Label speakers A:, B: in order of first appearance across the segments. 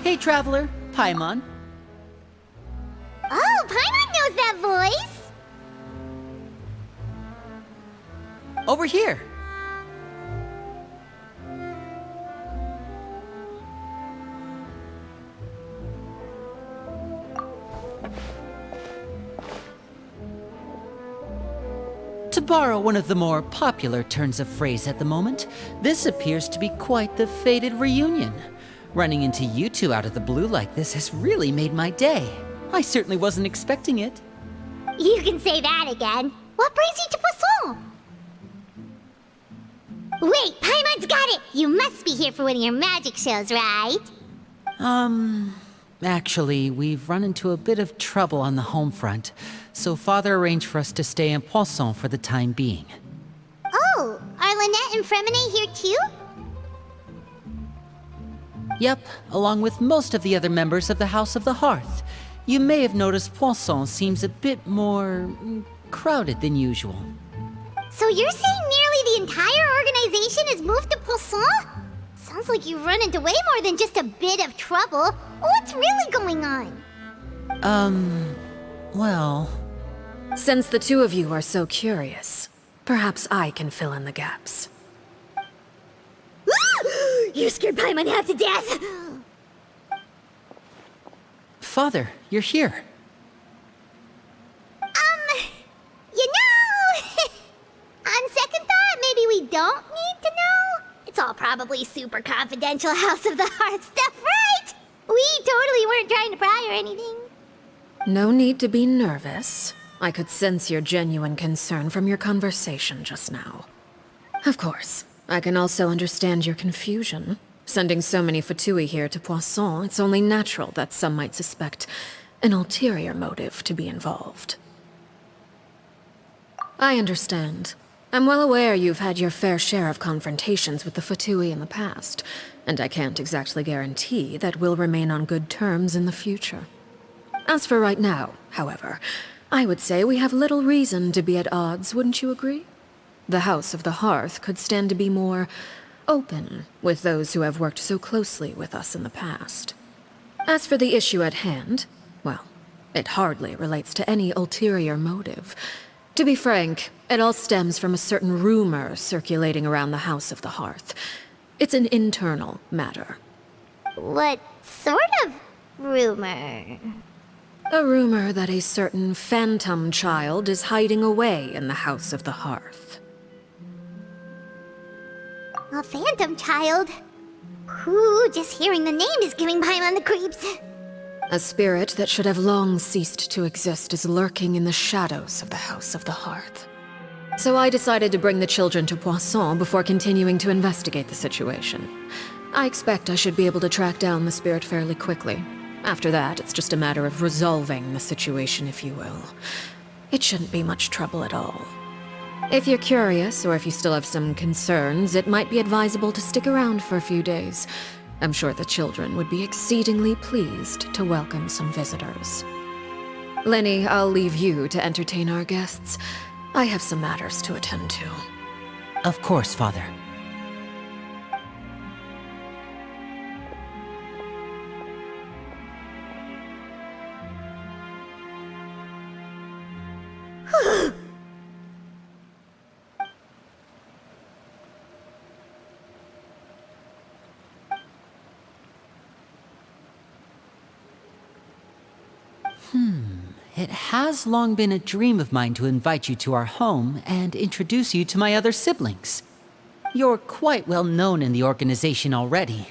A: Hey, traveler, Paimon.
B: Oh, Paimon knows that voice!
A: Over here. To borrow one of the more popular turns of phrase at the moment, this appears to be quite the fated reunion. Running into you two out of the blue like this has really made my day. I certainly wasn't expecting it.
B: You can say that again. What brings you to Poisson? Wait, Paimon's got it! You must be here for one of your magic shows, right?
A: Actually, we've run into a bit of trouble on the home front, so Father arranged for us to stay in Poisson for the time being.
B: Oh, are Lynette and Fremine here too?
A: Yep, along with most of the other members of the House of the Hearth. You may have noticed Poisson seems a bit more crowded than usual.
B: So you're saying nearly the entire organization has moved to Poisson? Sounds like you've run into way more than just a bit of trouble. What's really going on?
A: Well...
C: Since the two of you are so curious, perhaps I can fill in the gaps.
B: You scared Paimon half to death!
A: Father, you're here.
B: You know... on second thought, maybe we don't need to know? It's all probably super confidential House of the Hearth stuff, right? We totally weren't trying to pry or anything.
C: No need to be nervous. I could sense your genuine concern from your conversation just now. Of course, I can also understand your confusion. Sending so many Fatui here to Poisson, it's only natural that some might suspect an ulterior motive to be involved. I understand. I'm well aware you've had your fair share of confrontations with the Fatui in the past, and I can't exactly guarantee that we'll remain on good terms in the future. As for right now, however, I would say we have little reason to be at odds, wouldn't you agree? The House of the Hearth could stand to be more open with those who have worked so closely with us in the past. As for the issue at hand, well, it hardly relates to any ulterior motive. To be frank, it all stems from a certain rumor circulating around the House of the Hearth. It's an internal matter.
B: What sort of rumor?
C: A rumor that a certain phantom child is hiding away in the House of the Hearth.
B: A phantom child? Ooh, just hearing the name is giving Paimon the creeps.
C: A spirit that should have long ceased to exist is lurking in the shadows of the House of the Hearth. So I decided to bring the children to Poisson before continuing to investigate the situation. I expect I should be able to track down the spirit fairly quickly. After that, it's just a matter of resolving the situation, if you will. It shouldn't be much trouble at all. If you're curious, or if you still have some concerns, it might be advisable to stick around for a few days. I'm sure the children would be exceedingly pleased to welcome some visitors. Lenny, I'll leave you to entertain our guests. I have some matters to attend to.
A: Of course, Father. It has long been a dream of mine to invite you to our home and introduce you to my other siblings. You're quite well known in the organization already.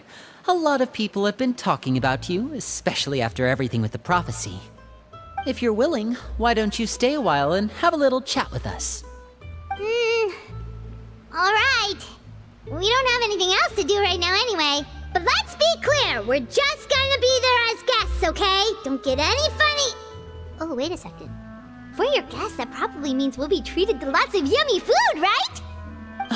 A: A lot of people have been talking about you, especially after everything with the prophecy. If you're willing, why don't you stay a while and have a little chat with us?
B: Alright. We don't have anything else to do right now anyway. But let's be clear, we're just gonna be there as guests, okay? Don't get any funny... Oh, wait a second. For your guests, that probably means we'll be treated to lots of yummy food, right?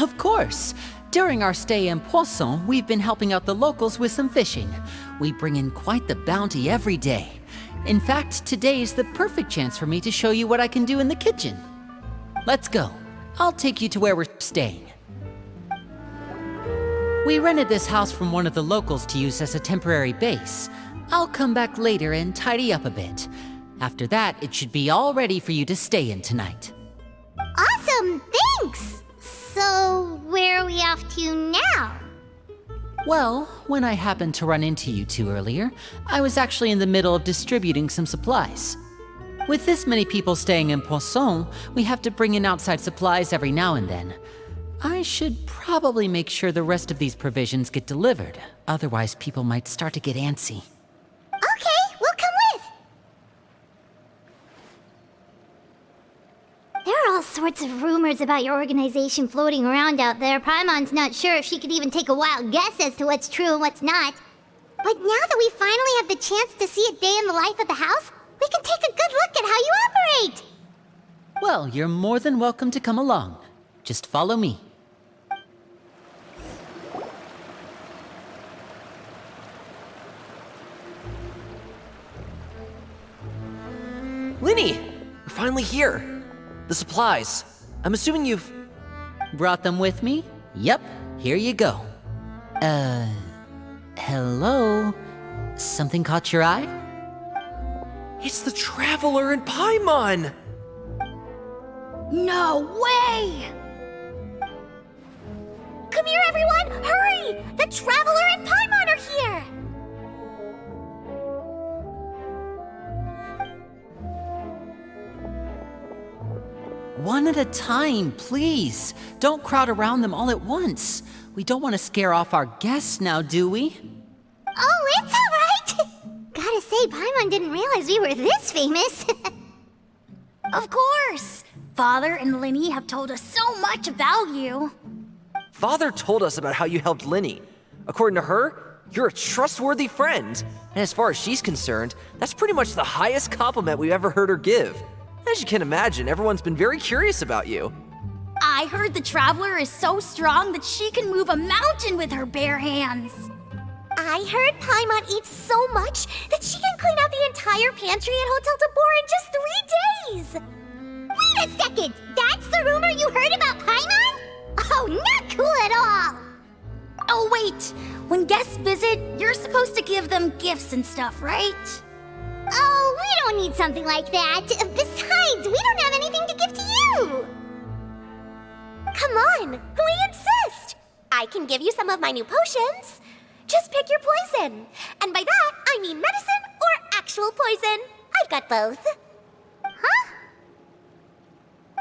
A: Of course. During our stay in Poisson, we've been helping out the locals with some fishing. We bring in quite the bounty every day. In fact, today's the perfect chance for me to show you what I can do in the kitchen. Let's go. I'll take you to where we're staying. We rented this house from one of the locals to use as a temporary base. I'll come back later and tidy up a bit. After that, it should be all ready for you to stay in tonight.
B: Awesome, thanks! So, where are we off to now?
A: Well, when I happened to run into you two earlier, I was actually in the middle of distributing some supplies. With this many people staying in Poisson, we have to bring in outside supplies every now and then. I should probably make sure the rest of these provisions get delivered, otherwise people might start to get antsy.
B: Okay, we'll come with! There are all sorts of rumors about your organization floating around out there. Paimon's not sure if she could even take a wild guess as to what's true and what's not. But now that we finally have the chance to see a day in the life of the house, we can take a good look at how you operate!
A: Well, you're more than welcome to come along. Just follow me.
D: Linny! We're finally here! The supplies. I'm assuming you've...
A: Brought them with me? Yep, here you go. Hello? Something caught your eye?
D: It's the Traveler and Paimon!
B: No way! Come here, everyone! Hurry! The Traveler and Paimon are here!
A: One at a time, please. Don't crowd around them all at once. We don't want to scare off our guests now, do we?
B: Oh, it's all right! Gotta say, Paimon didn't realize we were this famous.
E: Of course! Father and Linny have told us so much about you.
D: Father told us about how you helped Linny. According to her, you're a trustworthy friend. And as far as she's concerned, that's pretty much the highest compliment we've ever heard her give. As you can imagine, everyone's been very curious about you.
E: I heard the Traveler is so strong that she can move a mountain with her bare hands.
B: I heard Paimon eats so much that she can clean out the entire pantry at Hotel de Boer in just 3 days! Wait a second! That's the rumor you heard about Paimon? Oh, not cool at all!
E: Oh wait, when guests visit, you're supposed to give them gifts and stuff, right?
B: Oh, we don't need something like that. Besides, we don't have anything to give to you! Come on, we insist! I can give you some of my new potions. Just pick your poison. And by that, I mean medicine or actual poison. I've got both. Huh?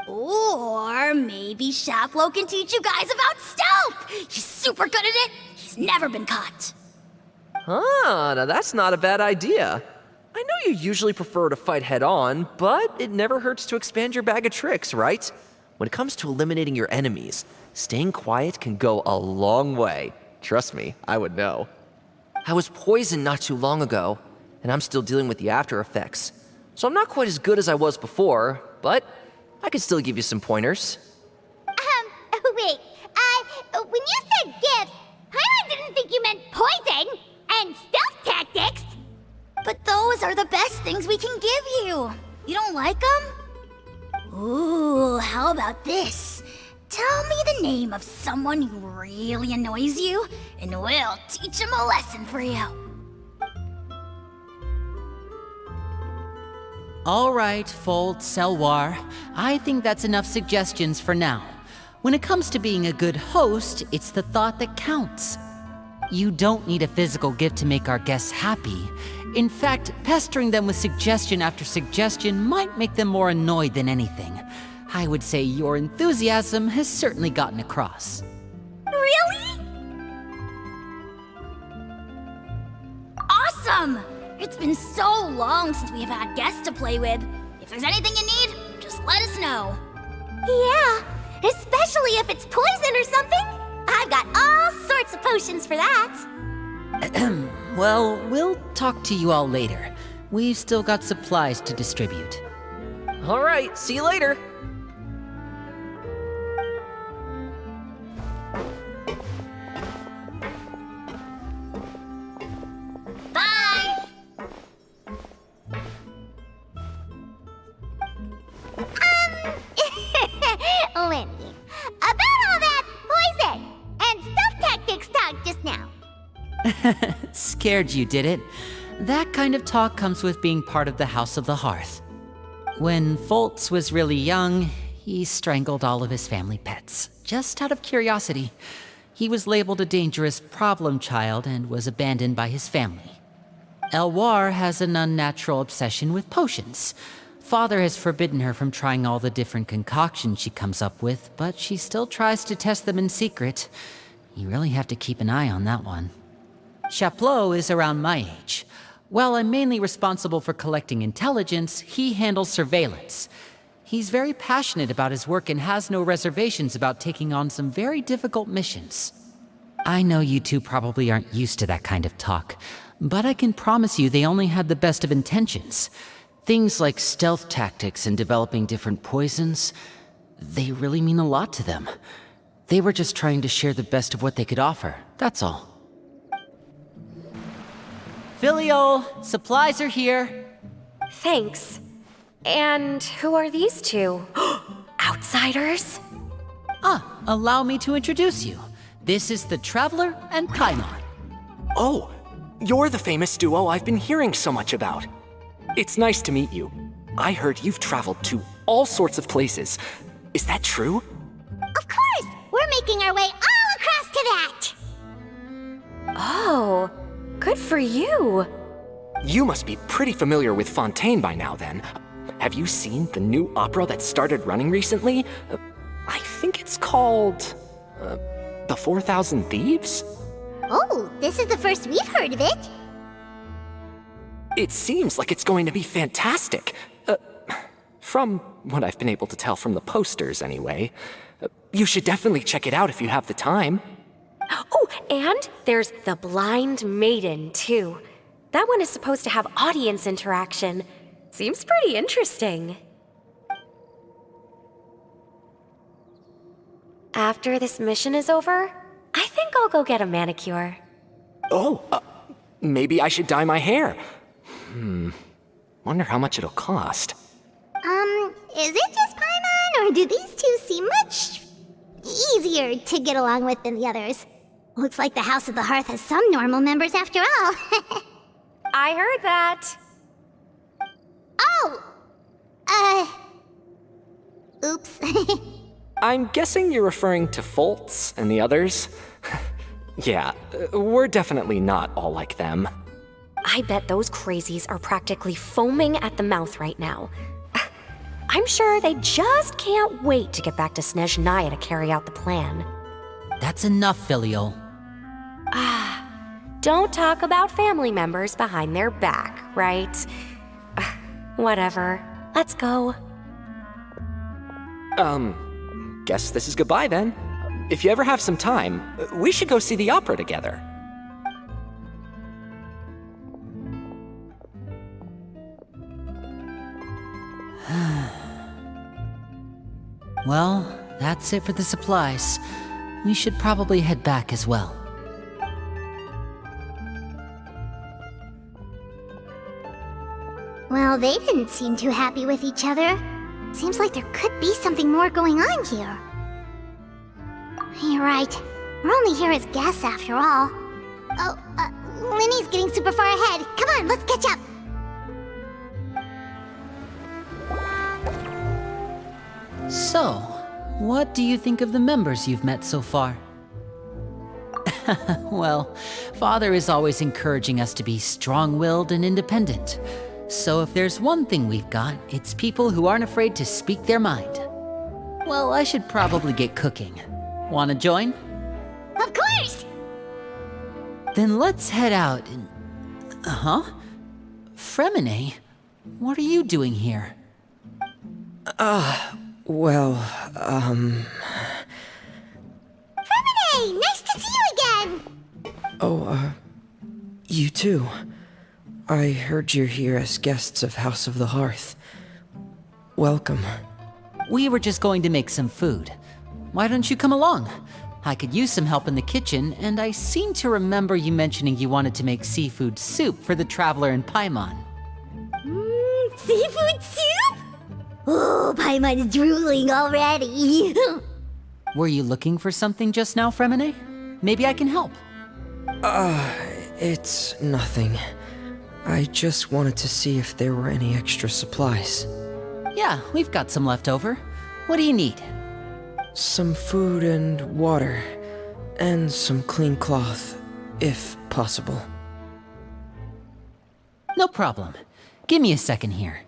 E: Or maybe Shaplo can teach you guys about stealth! He's super good at it! He's never been caught.
D: Ah, now that's not a bad idea. I know you usually prefer to fight head-on, but it never hurts to expand your bag of tricks, right? When it comes to eliminating your enemies, staying quiet can go a long way. Trust me, I would know. I was poisoned not too long ago, and I'm still dealing with the after effects. So I'm not quite as good as I was before, but I can still give you some pointers.
B: Wait, when you said gifts, Paimon didn't think you meant poison and stealth tactics.
E: But those are the best things we can give you. You don't like them? Ooh, how about this? Tell me the name of someone who really annoys you, and we'll teach him a lesson for you.
A: All right, Fold, Selwar. I think that's enough suggestions for now. When it comes to being a good host, it's the thought that counts. You don't need a physical gift to make our guests happy. In fact, pestering them with suggestion after suggestion might make them more annoyed than anything. I would say your enthusiasm has certainly gotten across.
E: Really? Awesome! It's been so long since we've had guests to play with. If there's anything you need, just let us know.
B: Yeah, especially if it's poison or something. I've got all sorts of potions for that.
A: Well, we'll talk to you all later. We've still got supplies to distribute.
D: All right, see you later.
E: Bye!
B: Lindy, about all that poison and stealth tactics talk just now.
A: Scared you, did it? That kind of talk comes with being part of the House of the Hearth. When Foltz was really young, he strangled all of his family pets, just out of curiosity. He was labeled a dangerous problem child and was abandoned by his family. Elwar has an unnatural obsession with potions. Father has forbidden her from trying all the different concoctions she comes up with, but she still tries to test them in secret. You really have to keep an eye on that one. Chaplot is around my age. While I'm mainly responsible for collecting intelligence, he handles surveillance. He's very passionate about his work and has no reservations about taking on some very difficult missions. I know you two probably aren't used to that kind of talk, but I can promise you they only had the best of intentions. Things like stealth tactics and developing different poisons, they really mean a lot to them. They were just trying to share the best of what they could offer, that's all. Filial, supplies are here.
F: Thanks. And who are these two? Outsiders?
A: Allow me to introduce you. This is the Traveler and Paimon.
G: Oh, you're the famous duo I've been hearing so much about. It's nice to meet you. I heard you've traveled to all sorts of places. Is that true?
B: Of course! We're making our way all across to that!
F: Oh, good for you.
G: You must be pretty familiar with Fontaine by now, then. Have you seen the new opera that started running recently? I think it's called... The 4,000 Thieves?
B: Oh, this is the first we've heard of it.
G: It seems like it's going to be fantastic. From what I've been able to tell from the posters, anyway. You should definitely check it out if you have the time.
F: Oh, and there's the Blind Maiden, too. That one is supposed to have audience interaction. Seems pretty interesting. After this mission is over, I think I'll go get a manicure.
G: Oh, maybe I should dye my hair. Wonder how much it'll cost.
B: Is it just Paimon, or do these two seem much easier to get along with than the others? Looks like the House of the Hearth has some normal members after all.
F: I heard that.
B: Oh! Oops.
G: I'm guessing you're referring to Foltz and the others? Yeah, we're definitely not all like them.
F: I bet those crazies are practically foaming at the mouth right now. I'm sure they just can't wait to get back to Snezhnaya to carry out the plan.
A: That's enough, Filial.
F: Don't talk about family members behind their back, right? Whatever. Let's go.
G: Guess this is goodbye then. If you ever have some time, we should go see the opera together.
A: Well, that's it for the supplies. We should probably head back as well.
B: Well, they didn't seem too happy with each other. Seems like there could be something more going on here. You're right. We're only here as guests after all. Oh, Linny's getting super far ahead. Come on, let's catch up.
A: So, what do you think of the members you've met so far? Well, Father is always encouraging us to be strong-willed and independent. So if there's one thing we've got, it's people who aren't afraid to speak their mind. Well, I should probably get cooking. Wanna join?
B: Of course!
A: Then let's head out and... Fremine? What are you doing here?
H: Well,
B: Fremine! Nice to see you again!
H: you too. I heard you're here as guests of House of the Hearth. Welcome.
A: We were just going to make some food. Why don't you come along? I could use some help in the kitchen, and I seem to remember you mentioning you wanted to make seafood soup for the Traveler and Paimon.
B: Seafood soup? Oh, Paimon's drooling already.
A: Were you looking for something just now, Fremine? Maybe I can help.
H: It's nothing. I just wanted to see if there were any extra supplies.
A: Yeah, we've got some left over. What do you need?
H: Some food and water, and some clean cloth, if possible.
A: No problem. Give me a second here.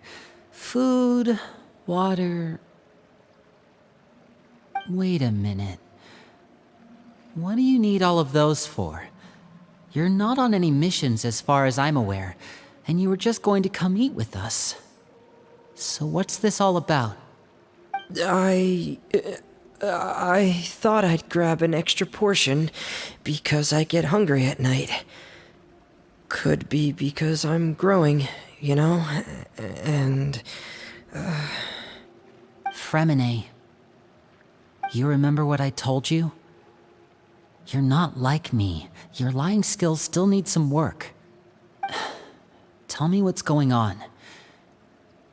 A: Food, water... Wait a minute. What do you need all of those for? You're not on any missions as far as I'm aware, and you were just going to come eat with us. So what's this all about?
H: I thought I'd grab an extra portion because I get hungry at night. Could be because I'm growing, you know, and...
A: Fremine. You remember what I told you? You're not like me. Your lying skills still need some work. Tell me what's going on.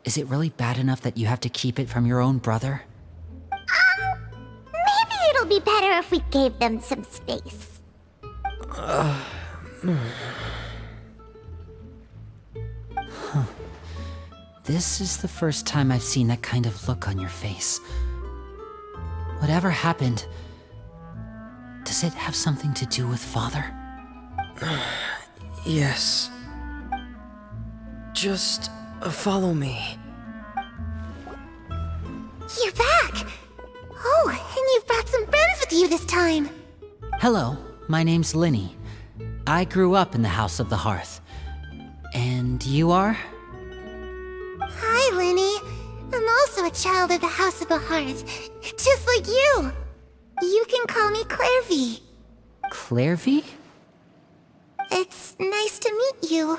A: Is it really bad enough that you have to keep it from your own brother?
B: Maybe it'll be better if we gave them some space.
A: This is the first time I've seen that kind of look on your face. Whatever happened, does it have something to do with Father?
H: Yes. Just follow me.
B: You're back! Oh, and you've brought some friends with you this time.
A: Hello, my name's Linny. I grew up in the House of the Hearth. And you are?
B: Hi, Linny. I'm also a child of the House of the Hearth, just like you. You can call me Clairvy.
A: Clairvy?
B: It's nice to meet you.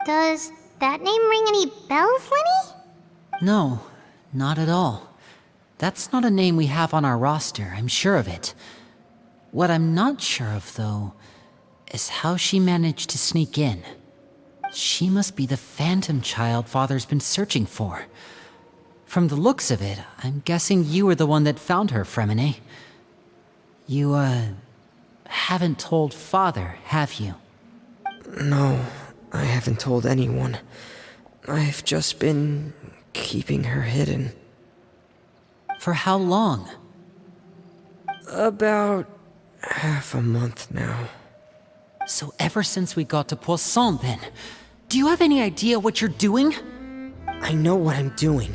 B: Does that name ring any bells, Linny?
A: No, not at all. That's not a name we have on our roster, I'm sure of it. What I'm not sure of, though, is how she managed to sneak in. She must be the phantom child Father's been searching for. From the looks of it, I'm guessing you were the one that found her, Fremine. You, haven't told Father, have you?
H: No, I haven't told anyone. I've just been keeping her hidden.
A: For how long?
H: About half a month now.
A: So ever since we got to Poisson, then, do you have any idea what you're doing?
H: I know what I'm doing.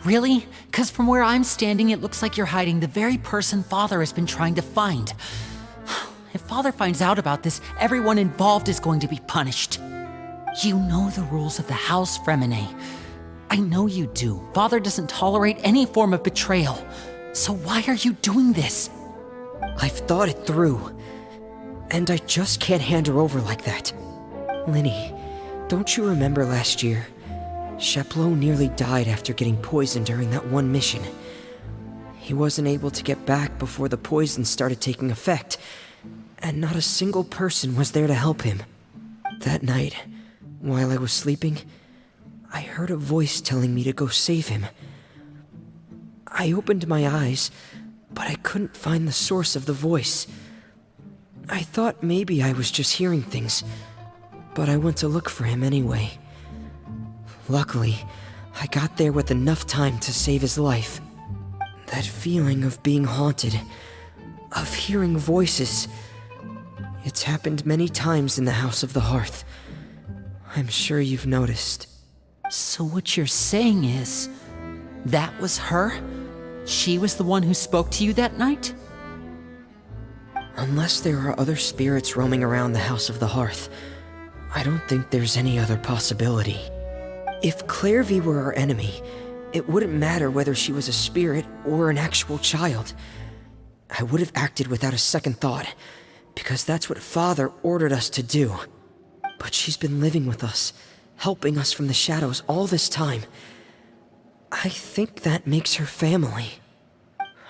A: Really? 'Cause from where I'm standing, it looks like you're hiding the very person Father has been trying to find. If Father finds out about this, everyone involved is going to be punished. You know the rules of the house, Fremine. I know you do. Father doesn't tolerate any form of betrayal. So why are you doing this?
H: I've thought it through. And I just can't hand her over like that. Linny, don't you remember last year? Sheplo nearly died after getting poisoned during that one mission. He wasn't able to get back before the poison started taking effect, and not a single person was there to help him. That night, while I was sleeping, I heard a voice telling me to go save him. I opened my eyes, but I couldn't find the source of the voice. I thought maybe I was just hearing things, but I went to look for him anyway. Luckily, I got there with enough time to save his life. That feeling of being haunted, of hearing voices, it's happened many times in the House of the Hearth. I'm sure you've noticed.
A: So what you're saying is, that was her? She was the one who spoke to you that night?
H: Unless there are other spirits roaming around the House of the Hearth, I don't think there's any other possibility. If Clairvy were our enemy, it wouldn't matter whether she was a spirit or an actual child. I would have acted without a second thought, because that's what Father ordered us to do. But she's been living with us, helping us from the shadows all this time. I think that makes her family.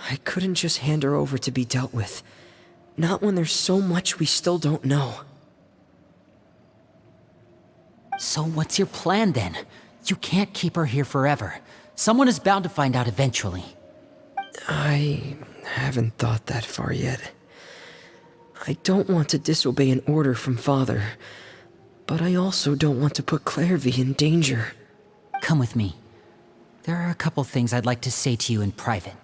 H: I couldn't just hand her over to be dealt with. Not when there's so much we still don't know.
A: So what's your plan then? You can't keep her here forever. Someone is bound to find out eventually.
H: I haven't thought that far yet. I don't want to disobey an order from Father, But I also don't want to put Clairvy in danger.
A: Come with me. There are a couple things I'd like to say to you in private.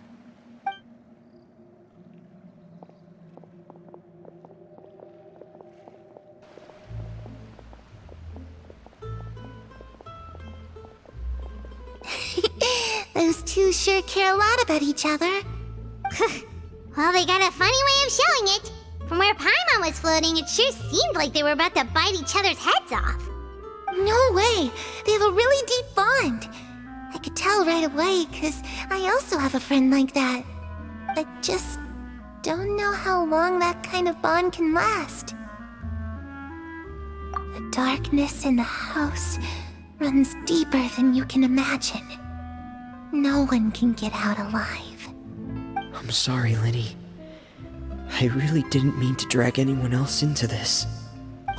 B: Those two sure care a lot about each other. Well, they got a funny way of showing it. From where Paimon was floating, it sure seemed like they were about to bite each other's heads off.
I: No way! They have a really deep bond. I could tell right away, because I also have a friend like that. I just don't know how long that kind of bond can last. The darkness in the house runs deeper than you can imagine. No one can get out alive.
H: I'm sorry, Linny. I really didn't mean to drag anyone else into this.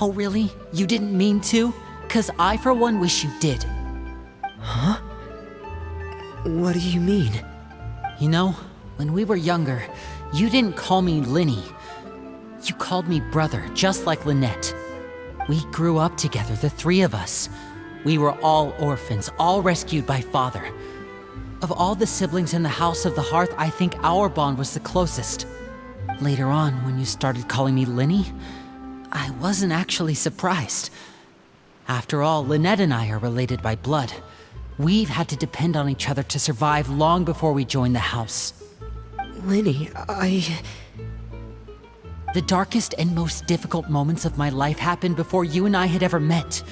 A: Oh, really? You didn't mean to? 'Cause I, for one, wish you did.
H: Huh? What do you mean?
A: You know, when we were younger, you didn't call me Linny. You called me brother, just like Lynette. We grew up together, the three of us. We were all orphans, all rescued by father. Of all the siblings in the House of the Hearth, I think our bond was the closest. Later on, when you started calling me Linny, I wasn't actually surprised. After all, Lynette and I are related by blood. We've had to depend on each other to survive long before we joined the house.
H: Linny,
A: The darkest and most difficult moments of my life happened before you and I had ever met.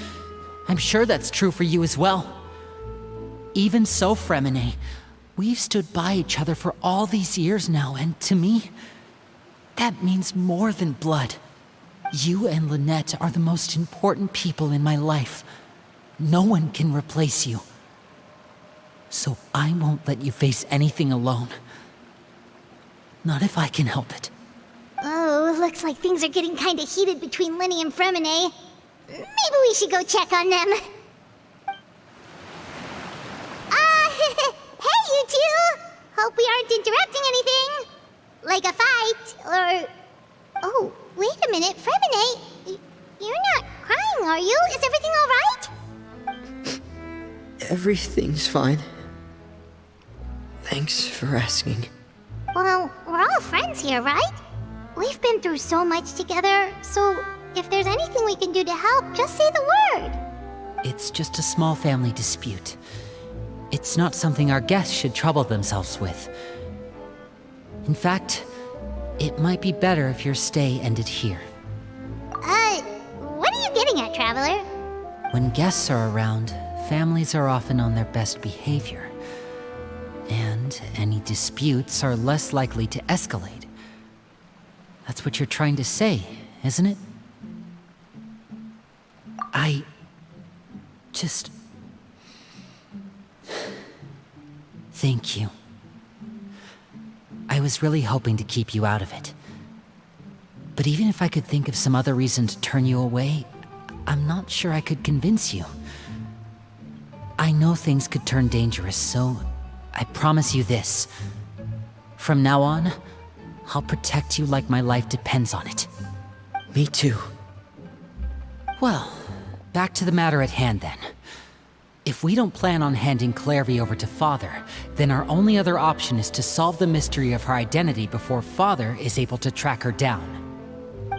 A: I'm sure that's true for you as well. Even so, Fremine, we've stood by each other for all these years now, and to me, that means more than blood. You and Lynette are the most important people in my life. No one can replace you. So I won't let you face anything alone. Not if I can help it.
B: Oh, looks like things are getting kinda heated between Linny and Fremine. Maybe we should go check on them. Hey, you two! Hope we aren't interrupting anything. Like a fight, or... Oh, wait a minute, Fremine. You're not crying, are you? Is everything alright?
H: Everything's fine. Thanks for asking.
B: Well, we're all friends here, right? We've been through so much together, so if there's anything we can do to help, just say the word.
A: It's just a small family dispute. It's not something our guests should trouble themselves with. In fact, it might be better if your stay ended here.
B: What are you getting at, Traveler?
A: When guests are around, families are often on their best behavior. And any disputes are less likely to escalate. That's what you're trying to say, isn't it? I just... Thank you. I was really hoping to keep you out of it. But even if I could think of some other reason to turn you away, I'm not sure I could convince you. I know things could turn dangerous, so I promise you this. From now on, I'll protect you like my life depends on it.
H: Me too.
A: Well, back to the matter at hand then. If we don't plan on handing Clairvy over to Father, then our only other option is to solve the mystery of her identity before Father is able to track her down.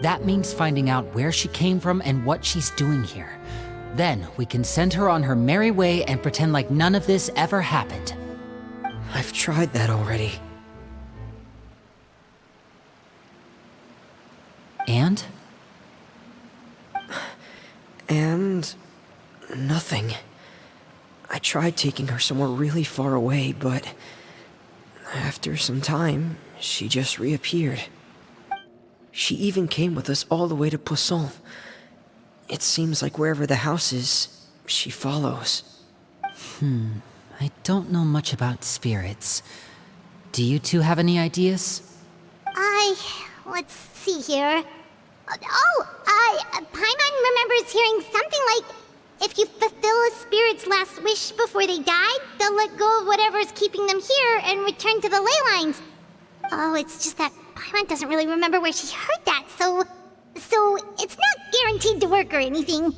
A: That means finding out where she came from and what she's doing here. Then we can send her on her merry way and pretend like none of this ever happened.
H: I've tried that already.
A: And?
H: And... nothing. I tried taking her somewhere really far away, but... after some time, she just reappeared. She even came with us all the way to Poisson. It seems like wherever the house is, she follows.
A: I don't know much about spirits. Do you two have any ideas?
B: Let's see here. Paimon remembers hearing something like, if you fulfill a spirit's last wish before they died, they'll let go of whatever's keeping them here and return to the ley lines. Oh, it's just that Paimon doesn't really remember where she heard that, so it's not guaranteed to work or anything.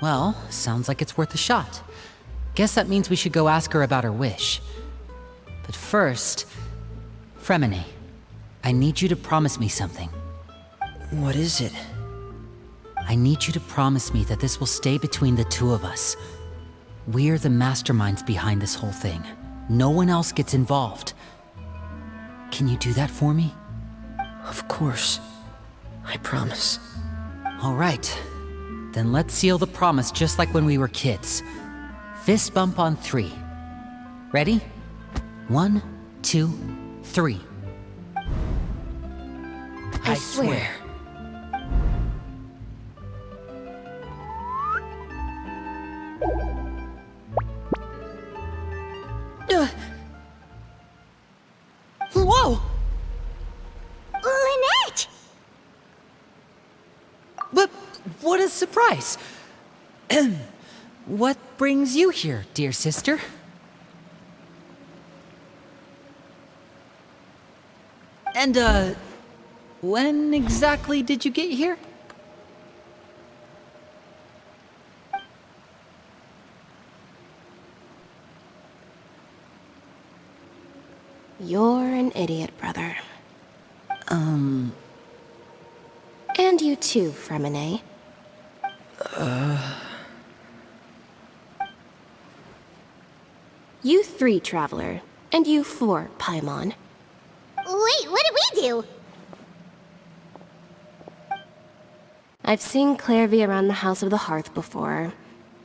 A: Well, sounds like it's worth a shot. Guess that means we should go ask her about her wish. But first, Fremine, I need you to promise me something.
H: What is it?
A: I need you to promise me that this will stay between the two of us. We're the masterminds behind this whole thing. No one else gets involved. Can you do that for me?
H: Of course. I promise.
A: All right. Then let's seal the promise just like when we were kids. Fist bump on 3. Ready? 1, 2, 3.
C: I swear.
A: Whoa!
B: Lynette!
A: But what a surprise! What brings you here, dear sister? And, when exactly did you get here?
F: You're an idiot, brother. And you too, Fremine. You 3, Traveler. And you 4, Paimon.
B: Wait, what did we do?
F: I've seen Clairvy around the House of the Hearth before.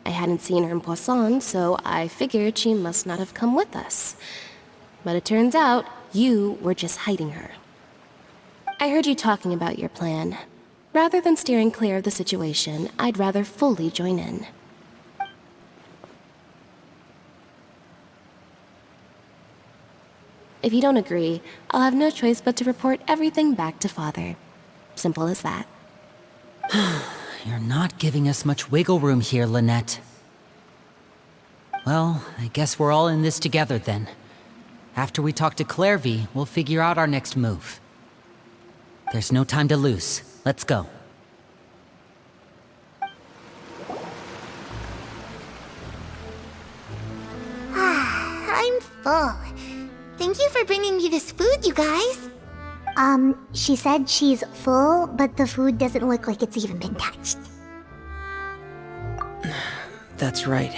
F: I hadn't seen her in Poisson, so I figured she must not have come with us. But it turns out, you were just hiding her. I heard you talking about your plan. Rather than steering clear of the situation, I'd rather fully join in. If you don't agree, I'll have no choice but to report everything back to Father. Simple as that.
A: You're not giving us much wiggle room here, Lynette. Well, I guess we're all in this together then. After we talk to Clairvy, we'll figure out our next move. There's no time to lose. Let's go.
I: I'm full. Thank you for bringing me this food, you guys.
B: She said she's full, but the food doesn't look like it's even been touched.
H: That's right.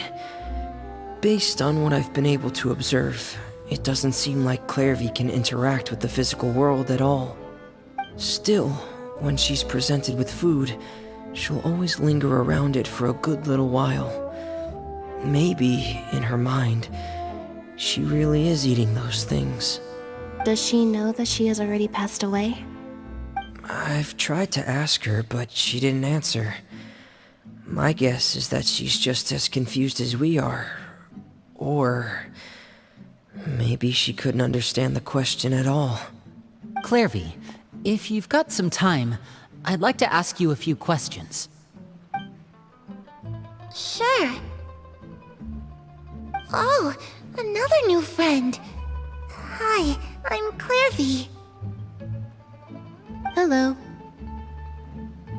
H: Based on what I've been able to observe, it doesn't seem like Clairvy can interact with the physical world at all. Still, when she's presented with food, she'll always linger around it for a good little while. Maybe, in her mind, she really is eating those things.
F: Does she know that she has already passed away?
H: I've tried to ask her, but she didn't answer. My guess is that she's just as confused as we are. Or maybe she couldn't understand the question at all.
A: Clairvy, if you've got some time, I'd like to ask you a few questions.
I: Sure. Oh, another new friend. Hi, I'm Clairvy.
F: Hello.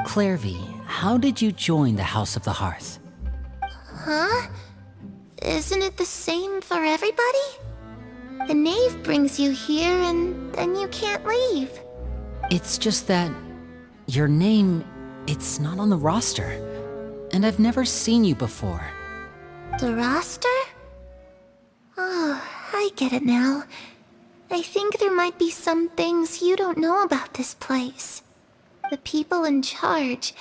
A: Clairvy, how did you join the House of the Hearth?
I: Huh? Isn't it the same for everybody? The knave brings you here and then you can't leave.
A: It's just that your name, it's not on the roster. And I've never seen you before.
I: The roster? Oh, I get it now. I think there might be some things you don't know about this place. The people in charge,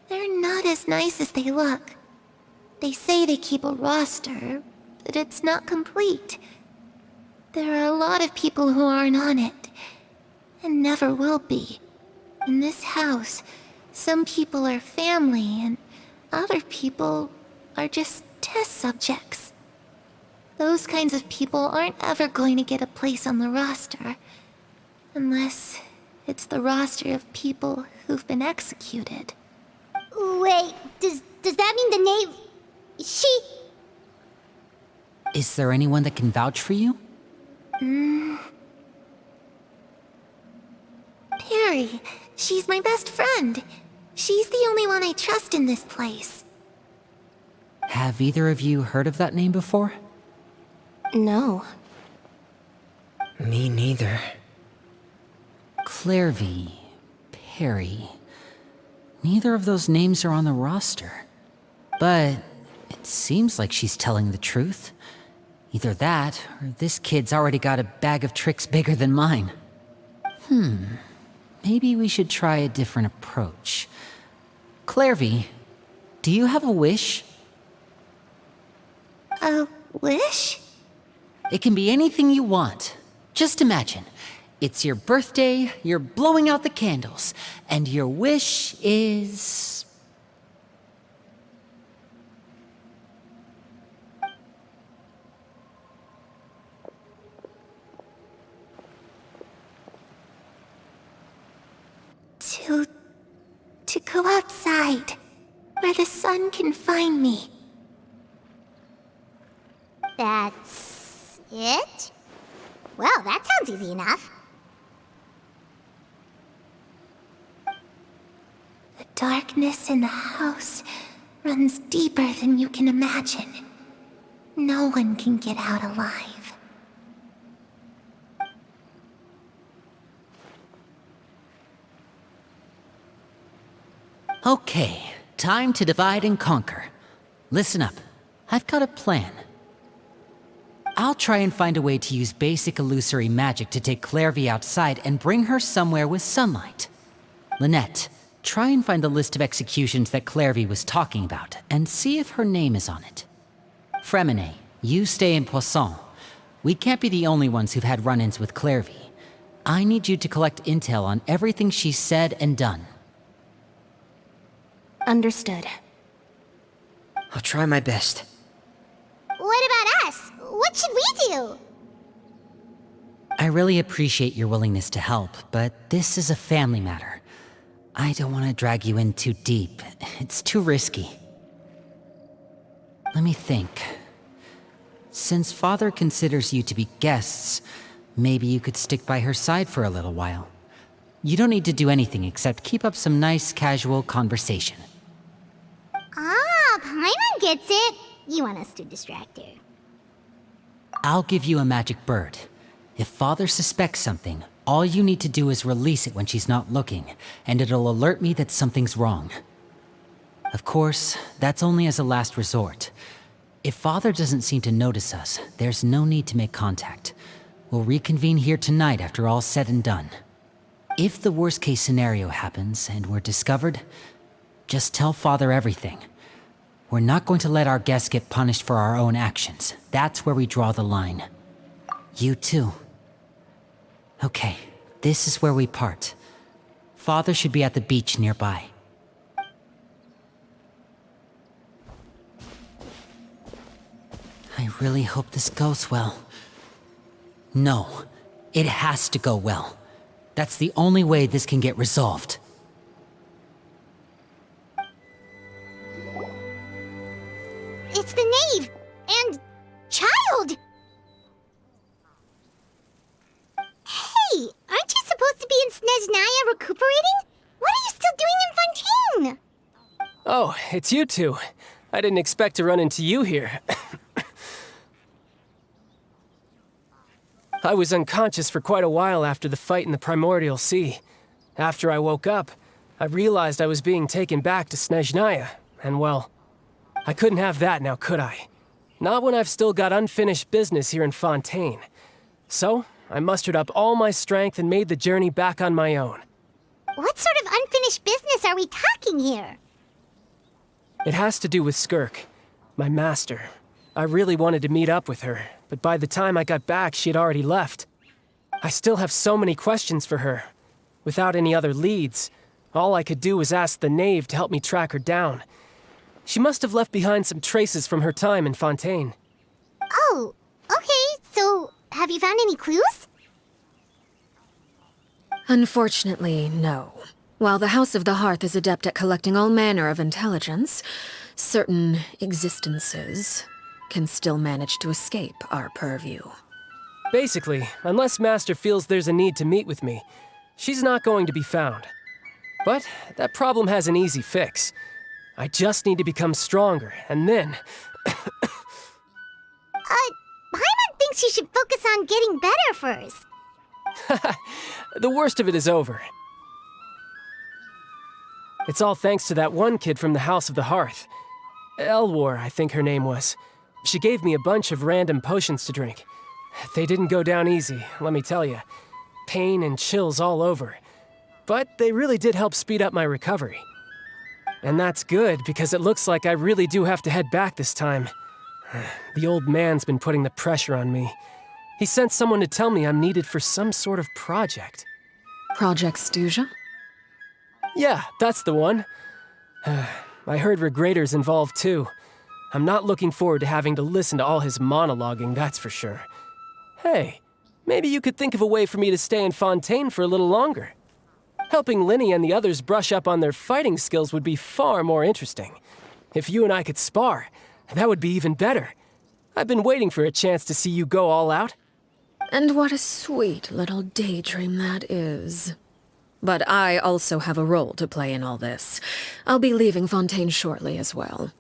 I: they're not as nice as they look. They say they keep a roster, but it's not complete. There are a lot of people who aren't on it, and never will be. In this house, some people are family, and other people are just test subjects. Those kinds of people aren't ever going to get a place on the roster, unless it's the roster of people who've been executed.
B: Wait, does that mean the knave... She...
A: Is there anyone that can vouch for you?
I: Perry, she's my best friend. She's the only one I trust in this place.
A: Have either of you heard of that name before?
F: No.
H: Me neither.
A: Clairvy, Perry. Neither of those names are on the roster. But it seems like she's telling the truth. Either that, or this kid's already got a bag of tricks bigger than mine. Maybe we should try a different approach. Clairvy, do you have a wish?
I: A wish?
A: It can be anything you want. Just imagine. It's your birthday, you're blowing out the candles, and your wish is...
I: To go outside, where the sun can find me.
B: That's it? Well, that sounds easy enough.
I: The darkness in the house runs deeper than you can imagine. No one can get out alive.
A: Okay, time to divide and conquer. Listen up, I've got a plan. I'll try and find a way to use basic illusory magic to take Clairvy outside and bring her somewhere with sunlight. Lynette, try and find the list of executions that Clairvy was talking about, and see if her name is on it. Fremine, you stay in Poisson. We can't be the only ones who've had run-ins with Clairvy. I need you to collect intel on everything she's said and done.
F: Understood.
H: I'll try my best.
B: What about us? What should we do?
A: I really appreciate your willingness to help, but this is a family matter. I don't want to drag you in too deep. It's too risky. Let me think. Since Father considers you to be guests, maybe you could stick by her side for a little while. You don't need to do anything except keep up some nice, casual conversation.
B: Ah, Paimon gets it. You want us to distract her.
A: I'll give you a magic bird. If Father suspects something, all you need to do is release it when she's not looking, and it'll alert me that something's wrong. Of course, that's only as a last resort. If Father doesn't seem to notice us, there's no need to make contact. We'll reconvene here tonight after all's said and done. If the worst-case scenario happens and we're discovered, just tell Father everything. We're not going to let our guests get punished for our own actions. That's where we draw the line. You too. Okay, this is where we part. Father should be at the beach nearby. I really hope this goes well. No, it has to go well. That's the only way this can get resolved.
B: It's the knave and child. Hey, aren't you supposed to be in Snezhnaya recuperating? What are you still doing in Fontaine?
J: Oh, it's you two. I didn't expect to run into you here. I was unconscious for quite a while after the fight in the Primordial Sea. After I woke up, I realized I was being taken back to Snezhnaya, and well, I couldn't have that now, could I? Not when I've still got unfinished business here in Fontaine. So, I mustered up all my strength and made the journey back on my own.
B: What sort of unfinished business are we talking here?
J: It has to do with Skirk, my master. I really wanted to meet up with her, but by the time I got back, she had already left. I still have so many questions for her. Without any other leads, all I could do was ask the knave to help me track her down. She must have left behind some traces from her time in Fontaine.
B: Oh, okay, so have you found any clues?
C: Unfortunately, no. While the House of the Hearth is adept at collecting all manner of intelligence, certain existences can still manage to escape our purview.
J: Basically, unless Master feels there's a need to meet with me, she's not going to be found. But that problem has an easy fix. I just need to become stronger, and then...
B: Paimon thinks you should focus on getting better first.
J: The worst of it is over. It's all thanks to that one kid from the House of the Hearth. Elwar, I think her name was. She gave me a bunch of random potions to drink. They didn't go down easy, let me tell you. Pain and chills all over. But they really did help speed up my recovery. And that's good, because it looks like I really do have to head back this time. The old man's been putting the pressure on me. He sent someone to tell me I'm needed for some sort of project.
C: Project Stuja?
J: Yeah, that's the one. I heard Regrader's involved too. I'm not looking forward to having to listen to all his monologuing, that's for sure. Hey, maybe you could think of a way for me to stay in Fontaine for a little longer. Helping Linny and the others brush up on their fighting skills would be far more interesting. If you and I could spar, that would be even better. I've been waiting for a chance to see you go all out.
C: And what a sweet little daydream that is. But I also have a role to play in all this. I'll be leaving Fontaine shortly as well.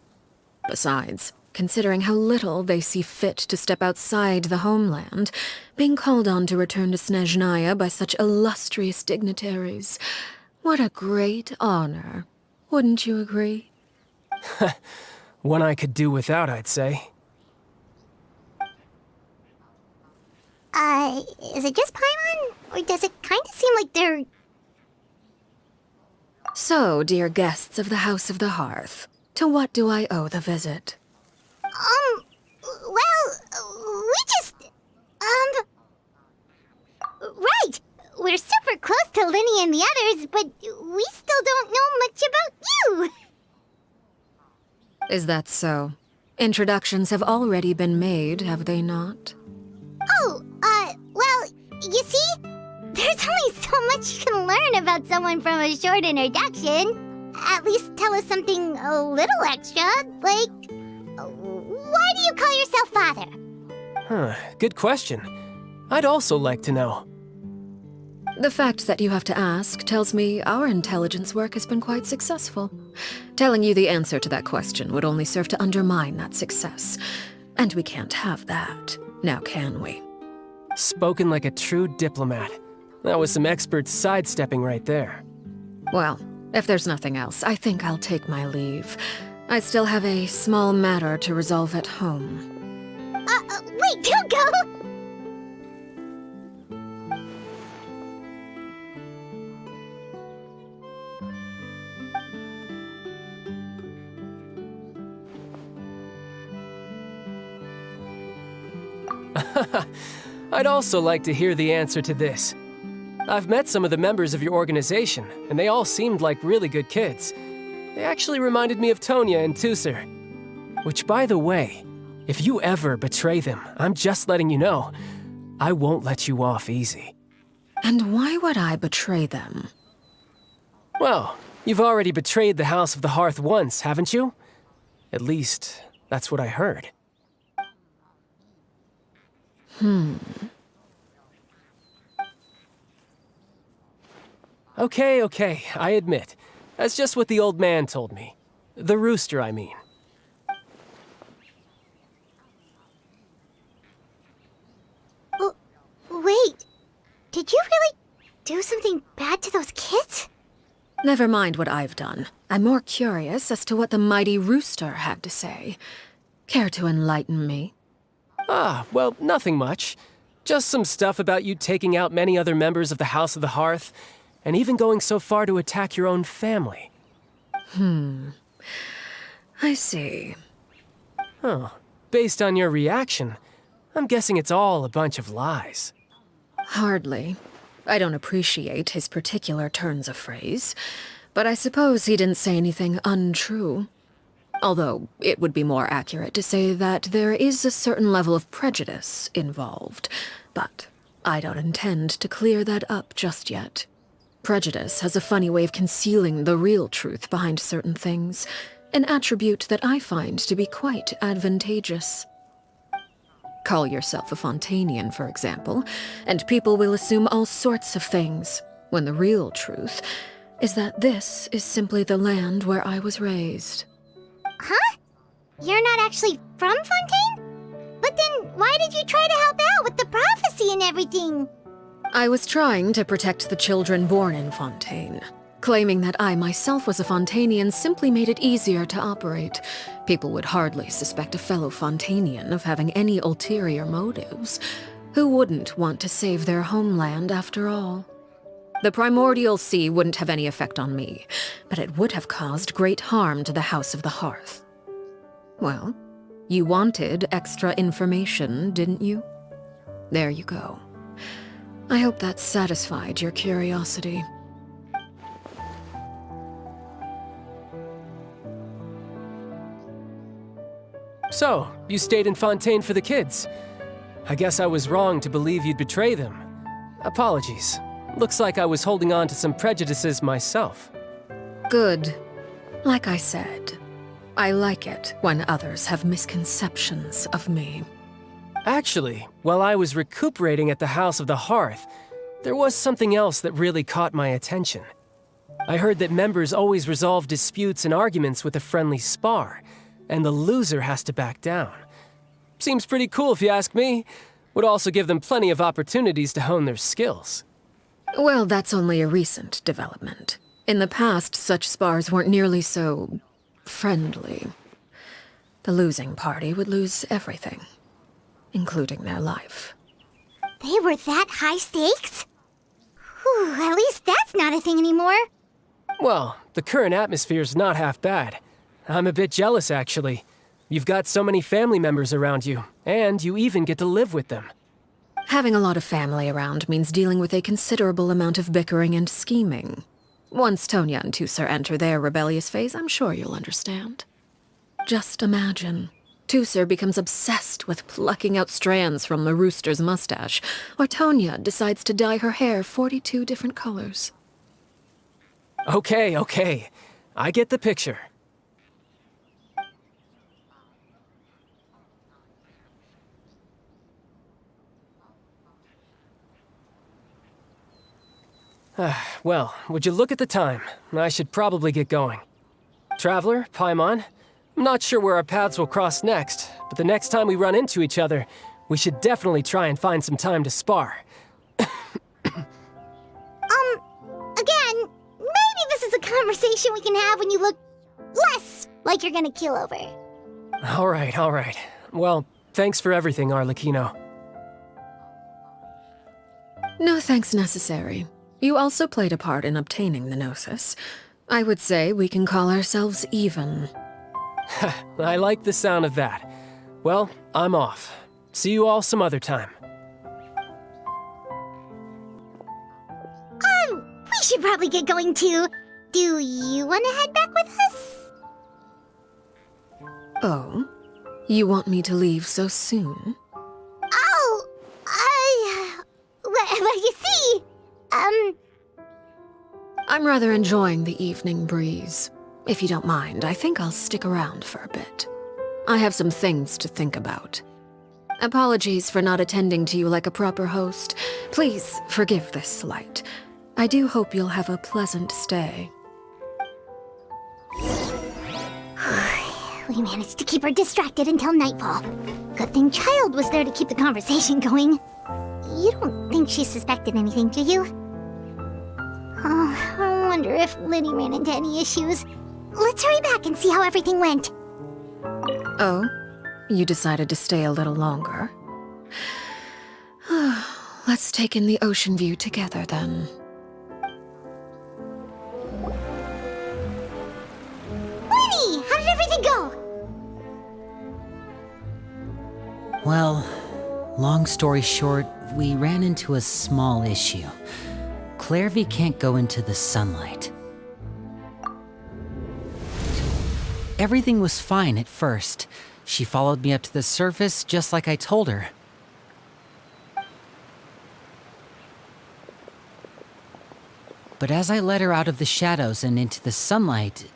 C: Besides, considering how little they see fit to step outside the homeland, being called on to return to Snezhnaya by such illustrious dignitaries, what a great honor. Wouldn't you agree?
J: One I could do without, I'd say.
B: Is it just Paimon? Or does it kind of seem like they're...
C: So, dear guests of the House of the Hearth, to what do I owe the visit?
B: Well, we just... Right! We're super close to Linny and the others, but we still don't know much about you!
C: Is that so? Introductions have already been made, have they not?
B: Oh, well, you see? There's only so much you can learn about someone from a short introduction. At least tell us something a little extra, like... Why do you call yourself father?
J: Good question. I'd also like to know.
C: The fact that you have to ask tells me our intelligence work has been quite successful. Telling you the answer to that question would only serve to undermine that success. And we can't have that, now can we?
J: Spoken like a true diplomat. That was some expert sidestepping right there.
C: Well, if there's nothing else, I think I'll take my leave. I still have a small matter to resolve at home.
B: Wait, don't go!
J: I'd also like to hear the answer to this. I've met some of the members of your organization, and they all seemed like really good kids. They actually reminded me of Tonya and Tusser. Which, by the way, if you ever betray them, I'm just letting you know, I won't let you off easy.
C: And why would I betray them?
J: Well, you've already betrayed the House of the Hearth once, haven't you? At least, that's what I heard. Okay, I admit. That's just what the old man told me. The rooster, I mean.
B: Wait, did you really do something bad to those kids?
C: Never mind what I've done. I'm more curious as to what the mighty rooster had to say. Care to enlighten me?
J: Well, nothing much. Just some stuff about you taking out many other members of the House of the Hearth, and even going so far to attack your own family.
C: I see.
J: Oh, based on your reaction, I'm guessing it's all a bunch of lies.
C: Hardly. I don't appreciate his particular turns of phrase, but I suppose he didn't say anything untrue. Although, it would be more accurate to say that there is a certain level of prejudice involved, but I don't intend to clear that up just yet. Prejudice has a funny way of concealing the real truth behind certain things, an attribute that I find to be quite advantageous. Call yourself a Fontainian, for example, and people will assume all sorts of things, when the real truth is that this is simply the land where I was raised.
B: Huh? You're not actually from Fontaine? But then why did you try to help out with the prophecy and everything?
C: I was trying to protect the children born in Fontaine. Claiming that I myself was a Fontainian simply made it easier to operate. People would hardly suspect a fellow Fontainian of having any ulterior motives. Who wouldn't want to save their homeland after all? The primordial sea wouldn't have any effect on me, but it would have caused great harm to the House of the Hearth. Well, you wanted extra information, didn't you? There you go. I hope that satisfied your curiosity.
J: So, you stayed in Fontaine for the kids. I guess I was wrong to believe you'd betray them. Apologies. Looks like I was holding on to some prejudices myself.
C: Good. Like I said, I like it when others have misconceptions of me.
J: Actually, while I was recuperating at the House of the Hearth, there was something else that really caught my attention. I heard that members always resolve disputes and arguments with a friendly spar, and the loser has to back down. Seems pretty cool if you ask me. Would also give them plenty of opportunities to hone their skills.
C: Well, that's only a recent development. In the past, such spars weren't nearly so friendly. The losing party would lose everything, including their life.
B: They were that high stakes? Whew, at least that's not a thing anymore.
J: Well, the current atmosphere's not half bad. I'm a bit jealous, actually. You've got so many family members around you, and you even get to live with them.
C: Having a lot of family around means dealing with a considerable amount of bickering and scheming. Once Tonya and Tusser enter their rebellious phase, I'm sure you'll understand. Just imagine. Tusser becomes obsessed with plucking out strands from the rooster's mustache, or Tonya decides to dye her hair 42 different colors.
J: Okay. I get the picture. Well, would you look at the time? I should probably get going. Traveler, Paimon, I'm not sure where our paths will cross next, but the next time we run into each other, we should definitely try and find some time to spar.
B: Again, maybe this is a conversation we can have when you look less like you're gonna keel over.
J: All right. Well, thanks for everything, Arlecchino.
C: No thanks necessary. You also played a part in obtaining the Gnosis. I would say we can call ourselves even.
J: I like the sound of that. Well, I'm off. See you all some other time.
B: We should probably get going too. Do you want to head back with us?
C: Oh? You want me to leave so soon?
B: Oh, well, you see,
C: I'm rather enjoying the evening breeze. If you don't mind, I think I'll stick around for a bit. I have some things to think about. Apologies for not attending to you like a proper host. Please forgive this slight. I do hope you'll have a pleasant stay.
B: We managed to keep her distracted until nightfall. Good thing Child was there to keep the conversation going. You don't think she suspected anything, do you? Oh, I wonder if Liddy ran into any issues. Let's hurry back and see how everything went.
C: Oh? You decided to stay a little longer? Let's take in the ocean view together, then.
B: Liddy, how did everything go?
A: Well, long story short, we ran into a small issue. Clairvy can't go into the sunlight. Everything was fine at first. She followed me up to the surface just like I told her. But as I led her out of the shadows and into the sunlight,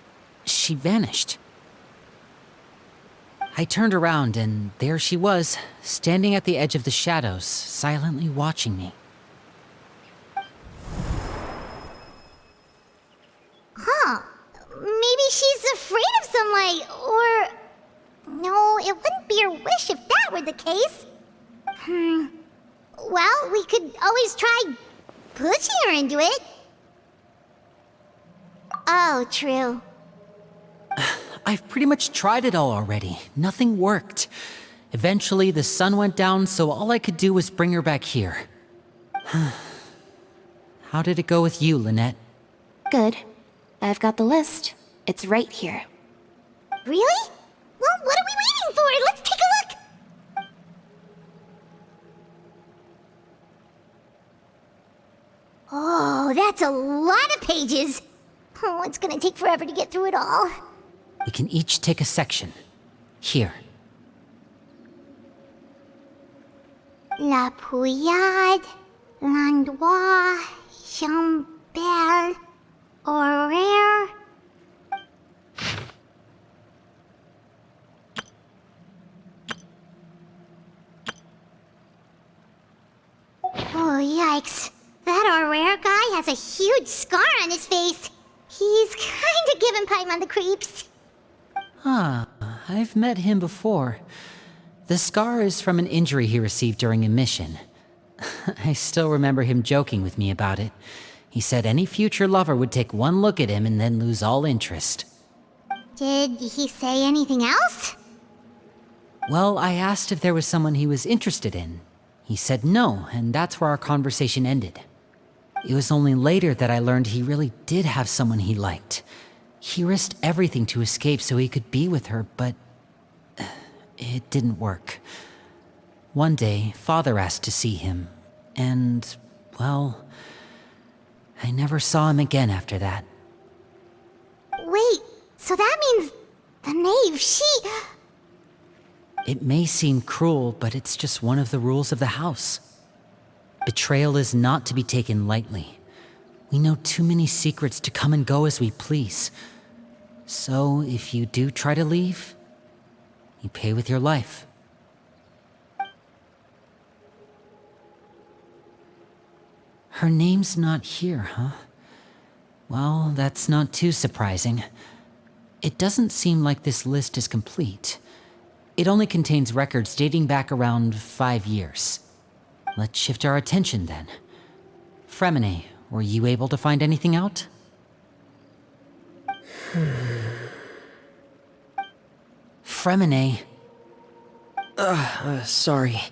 A: she vanished. I turned around and there she was, standing at the edge of the shadows, silently watching me.
B: she's afraid of sunlight, or... No, it wouldn't be her wish if that were the case. Well, we could always try pushing her into it. Oh, true.
A: I've pretty much tried it all already. Nothing worked. Eventually, the sun went down, so all I could do was bring her back here. How did it go with you, Lynette?
F: Good. I've got the list. It's right here.
B: Really? Well, what are we waiting for? Let's take a look! Oh, that's a lot of pages. Oh, it's gonna take forever to get through it all.
A: We can each take a section. Here.
B: La Pouillade, L'Endroit, Chambel, Horaire. Oh, yikes. That Horaire guy has a huge scar on his face. He's kinda giving Paimon the creeps.
A: I've met him before. The scar is from an injury he received during a mission. I still remember him joking with me about it. He said any future lover would take one look at him and then lose all interest.
B: Did he say anything else?
A: Well, I asked if there was someone he was interested in. He said no, and that's where our conversation ended. It was only later that I learned he really did have someone he liked. He risked everything to escape so he could be with her, but it didn't work. One day, Father asked to see him, and, well, I never saw him again after that.
B: Wait, so that means the knave,
A: It may seem cruel, but it's just one of the rules of the house. Betrayal is not to be taken lightly. We know too many secrets to come and go as we please. So, if you do try to leave, you pay with your life. Her name's not here, huh? Well, that's not too surprising. It doesn't seem like this list is complete. It only contains records dating back around 5 years. Let's shift our attention then. Fremine, were you able to find anything out? Fremine.
H: Sorry.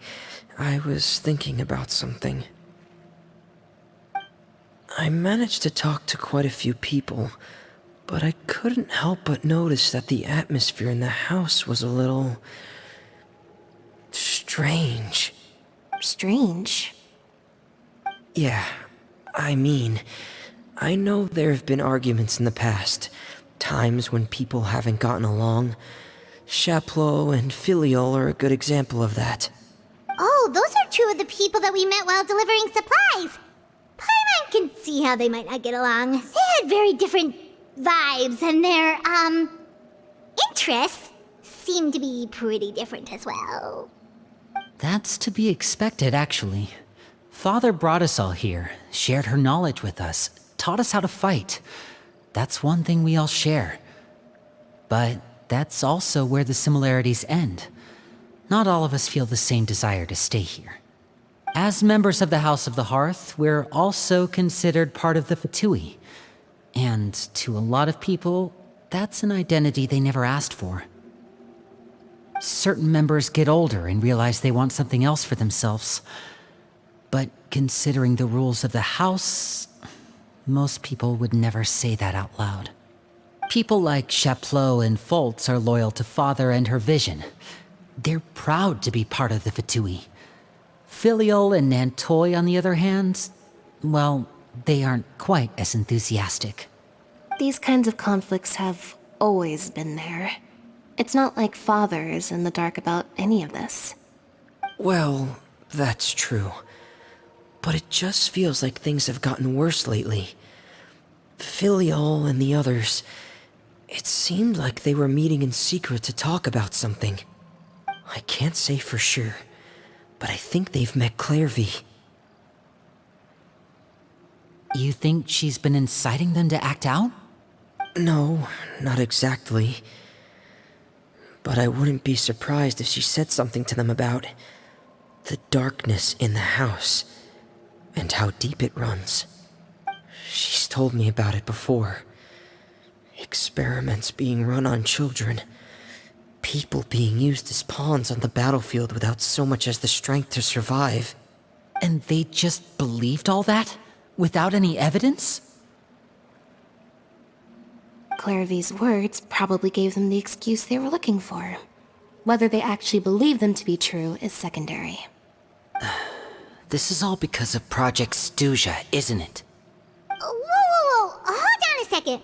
H: I was thinking about something. I managed to talk to quite a few people, but I couldn't help but notice that the atmosphere in the house was a little... strange.
F: Strange?
H: Yeah, I mean, I know there have been arguments in the past, times when people haven't gotten along. Chaplot and Filiol are a good example of that.
B: Oh, those are two of the people that we met while delivering supplies. Paimon can see how they might not get along. They had very different vibes, and their, interests seem to be pretty different as well.
A: That's to be expected, actually. Father brought us all here, shared her knowledge with us, taught us how to fight. That's one thing we all share. But that's also where the similarities end. Not all of us feel the same desire to stay here. As members of the House of the Hearth, we're also considered part of the Fatui. And to a lot of people, that's an identity they never asked for. Certain members get older and realize they want something else for themselves. But considering the rules of the house, most people would never say that out loud. People like Chaplot and Foltz are loyal to Father and her vision. They're proud to be part of the Fatui. Filiol and Nantoy, on the other hand, well, they aren't quite as enthusiastic.
F: These kinds of conflicts have always been there. It's not like Father is in the dark about any of this.
H: Well, that's true. But it just feels like things have gotten worse lately. Filiol and the others, it seemed like they were meeting in secret to talk about something. I can't say for sure, but I think they've met Clairvy.
A: You think she's been inciting them to act out?
H: No, not exactly. But I wouldn't be surprised if she said something to them about the darkness in the house and how deep it runs. She's told me about it before. Experiments being run on children. People being used as pawns on the battlefield without so much as the strength to survive.
A: And they just believed all that? Without any evidence?
F: Clairvy's words probably gave them the excuse they were looking for. Whether they actually believe them to be true is secondary.
A: This is all because of Project Stuja, isn't it?
B: Whoa. Hold on a second.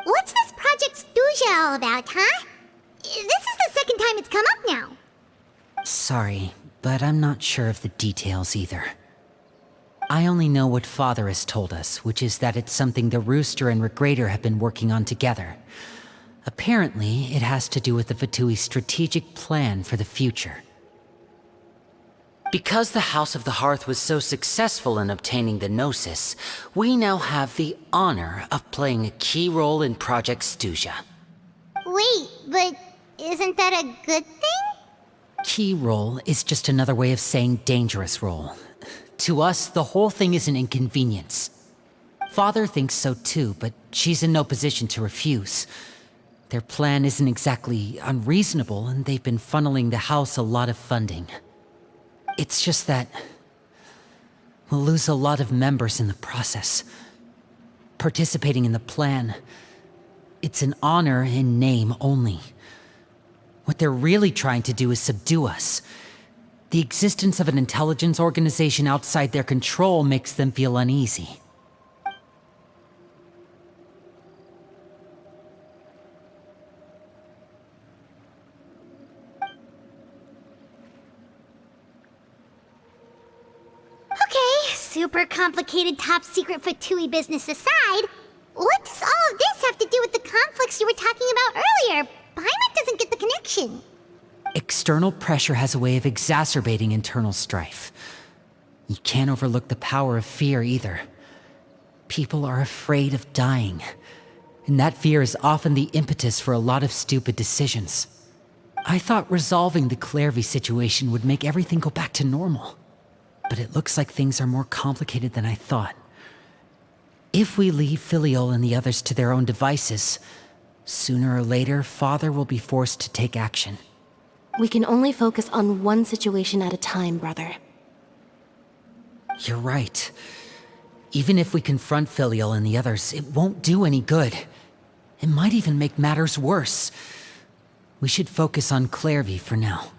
B: What's this Project Stuja all about, huh? This is the second time it's come up now.
A: Sorry, but I'm not sure of the details either. I only know what Father has told us, which is that it's something the Rooster and Regrator have been working on together. Apparently, it has to do with the Fatui's strategic plan for the future. Because the House of the Hearth was so successful in obtaining the Gnosis, we now have the honor of playing a key role in Project Stuja.
B: Wait, but isn't that a good thing?
A: Key role is just another way of saying dangerous role. To us, the whole thing is an inconvenience. Father thinks so too, but she's in no position to refuse. Their plan isn't exactly unreasonable, and they've been funneling the house a lot of funding. It's just that we'll lose a lot of members in the process. Participating in the plan, it's an honor in name only. What they're really trying to do is subdue us. The existence of an intelligence organization outside their control makes them feel uneasy.
B: Okay, super complicated top secret Fatui business aside, what does all of this have to do with the conflicts you were talking about earlier? Paimon doesn't get the connection.
A: External pressure has a way of exacerbating internal strife. You can't overlook the power of fear either. People are afraid of dying, and that fear is often the impetus for a lot of stupid decisions. I thought resolving the Clairvy situation would make everything go back to normal, but it looks like things are more complicated than I thought. If we leave Filiol and the others to their own devices, sooner or later, Father will be forced to take action.
F: We can only focus on one situation at a time, brother.
A: You're right. Even if we confront Filiol and the others, it won't do any good. It might even make matters worse. We should focus on Clairvy for now.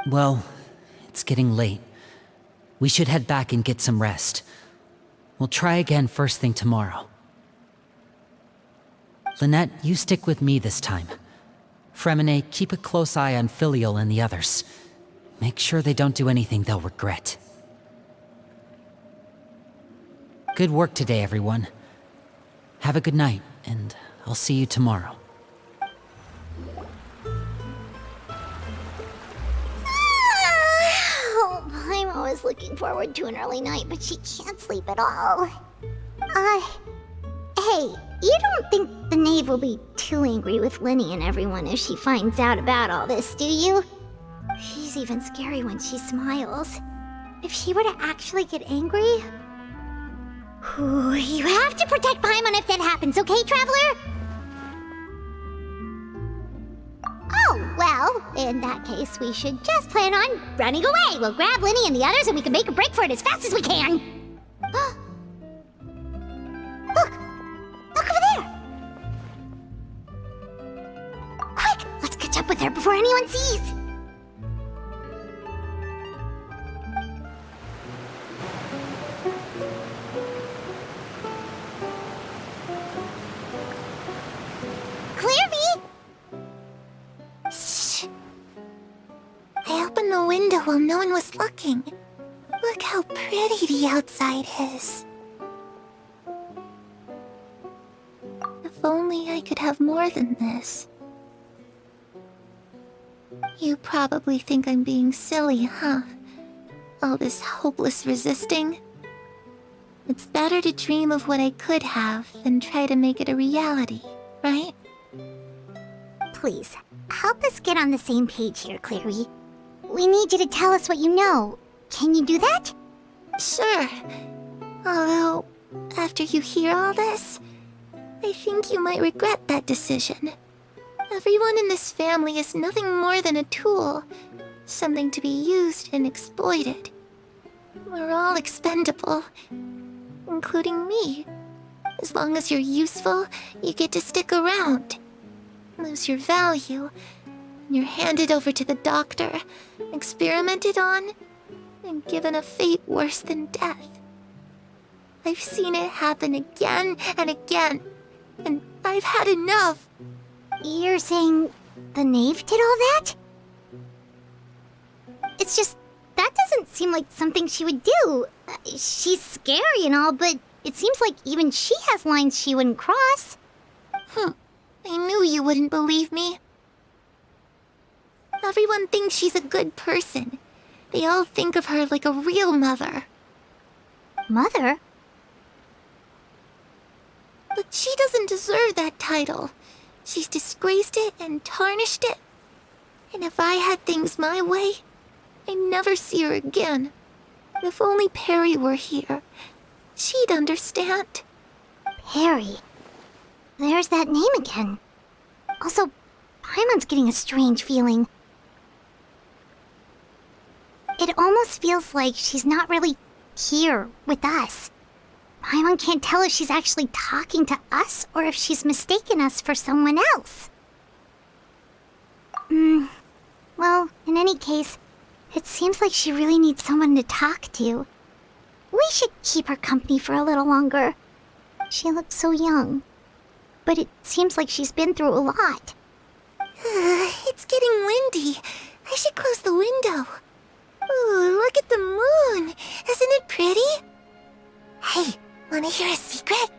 A: Well, it's getting late. We should head back and get some rest. We'll try again first thing tomorrow. Lynette, you stick with me this time. Fremine, keep a close eye on Filiol and the others. Make sure they don't do anything they'll regret. Good work today, everyone. Have a good night, and I'll see you tomorrow.
B: I'm always looking forward to an early night, but she can't sleep at all. Hey, you don't think the knave will be too angry with Linny and everyone if she finds out about all this, do you? She's even scary when she smiles. If she were to actually get angry... Ooh, you have to protect Paimon if that happens, okay, Traveler? Oh, well, in that case, we should just plan on running away. We'll grab Linny and the others and we can make a break for it as fast as we can. Look! Look over there! Quick! Let's catch up with her before anyone sees! Clairvy!
I: Shh. I opened the window while no one was looking. Look how pretty the outside is. If only I could have more than this. You probably think I'm being silly, huh? All this hopeless resisting. It's better to dream of what I could have than try to make it a reality. right?
B: Please, help us get on the same page here, Clary. We need you to tell us what you know. Can you do that?
I: Sure. Although, after you hear all this, I think you might regret that decision. Everyone in this family is nothing more than a tool, something to be used and exploited. We're all expendable, including me. As long as you're useful, you get to stick around. Lose your value, and you're handed over to the doctor, experimented on, and given a fate worse than death. I've seen it happen again and again, and I've had enough.
B: You're saying the knave did all that? It's just, that doesn't seem like something she would do. She's scary and all, but it seems like even she has lines she wouldn't cross.
I: I knew you wouldn't believe me. Everyone thinks she's a good person. They all think of her like a real mother.
B: Mother?
I: But she doesn't deserve that title. She's disgraced it and tarnished it. And if I had things my way, I'd never see her again. If only Perry were here, she'd understand.
B: Perry. There's that name again. Also, Paimon's getting a strange feeling. It almost feels like she's not really here with us. Paimon can't tell if she's actually talking to us or if she's mistaken us for someone else. Well, in any case, it seems like she really needs someone to talk to. We should keep her company for a little longer. She looks so young. But it seems like she's been through a lot.
I: It's getting windy. I should close the window. Ooh, look at the moon. Isn't it pretty? Hey, wanna hear a secret?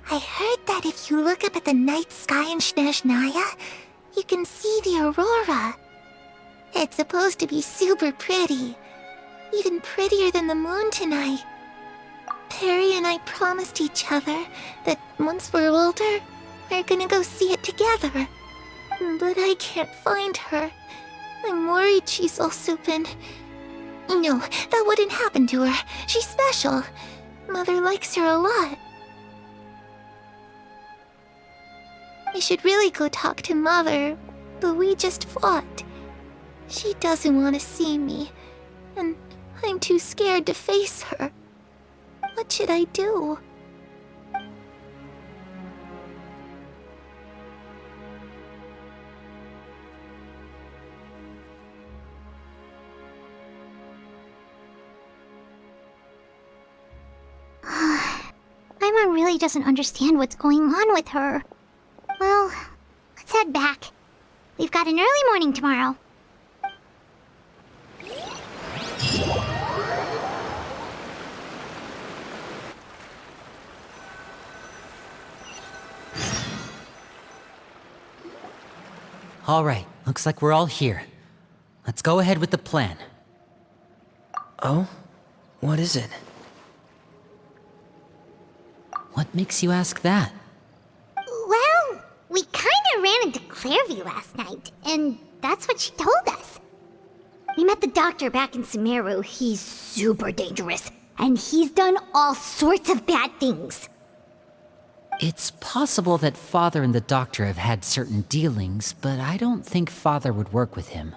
I: I heard that if you look up at the night sky in Snezhnaya, you can see the aurora. It's supposed to be super pretty. Even prettier than the moon tonight. Perry and I promised each other that once we're older, we're gonna go see it together. But I can't find her. I'm worried she's also been... No, that wouldn't happen to her. She's special. Mother likes her a lot. I should really go talk to Mother, but we just fought. She doesn't want to see me, and I'm too scared to face her. What should I do?
B: Paimon really doesn't understand what's going on with her. Well, let's head back. We've got an early morning tomorrow.
A: All right, looks like we're all here. Let's go ahead with the plan.
H: Oh? What is it?
A: What makes you ask that?
B: Well, we kinda ran into Clairview last night, and that's what she told us. We met the doctor back in Sumeru. He's super dangerous, and he's done all sorts of bad things.
A: It's possible that Father and the Doctor have had certain dealings, but I don't think Father would work with him.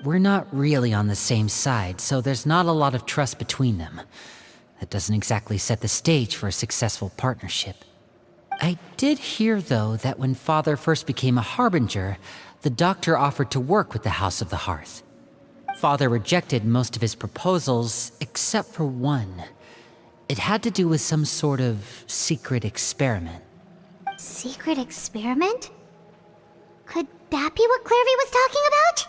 A: We're not really on the same side, so there's not a lot of trust between them. That doesn't exactly set the stage for a successful partnership. I did hear, though, that when Father first became a Harbinger, the Doctor offered to work with the House of the Hearth. Father rejected most of his proposals, except for one. It had to do with some sort of secret experiment.
B: Secret experiment? Could that be what Clairview was talking about?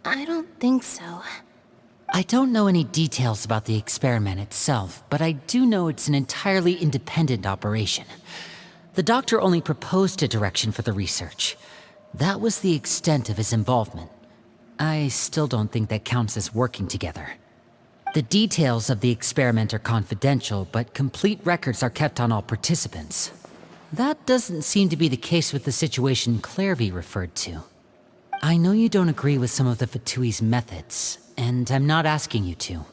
F: I don't think so.
A: I don't know any details about the experiment itself, but I do know it's an entirely independent operation. The Doctor only proposed a direction for the research. That was the extent of his involvement. I still don't think that counts as working together. The details of the experiment are confidential, but complete records are kept on all participants. That doesn't seem to be the case with the situation Clairvy referred to. I know you don't agree with some of the Fatui's methods, and I'm not asking you to.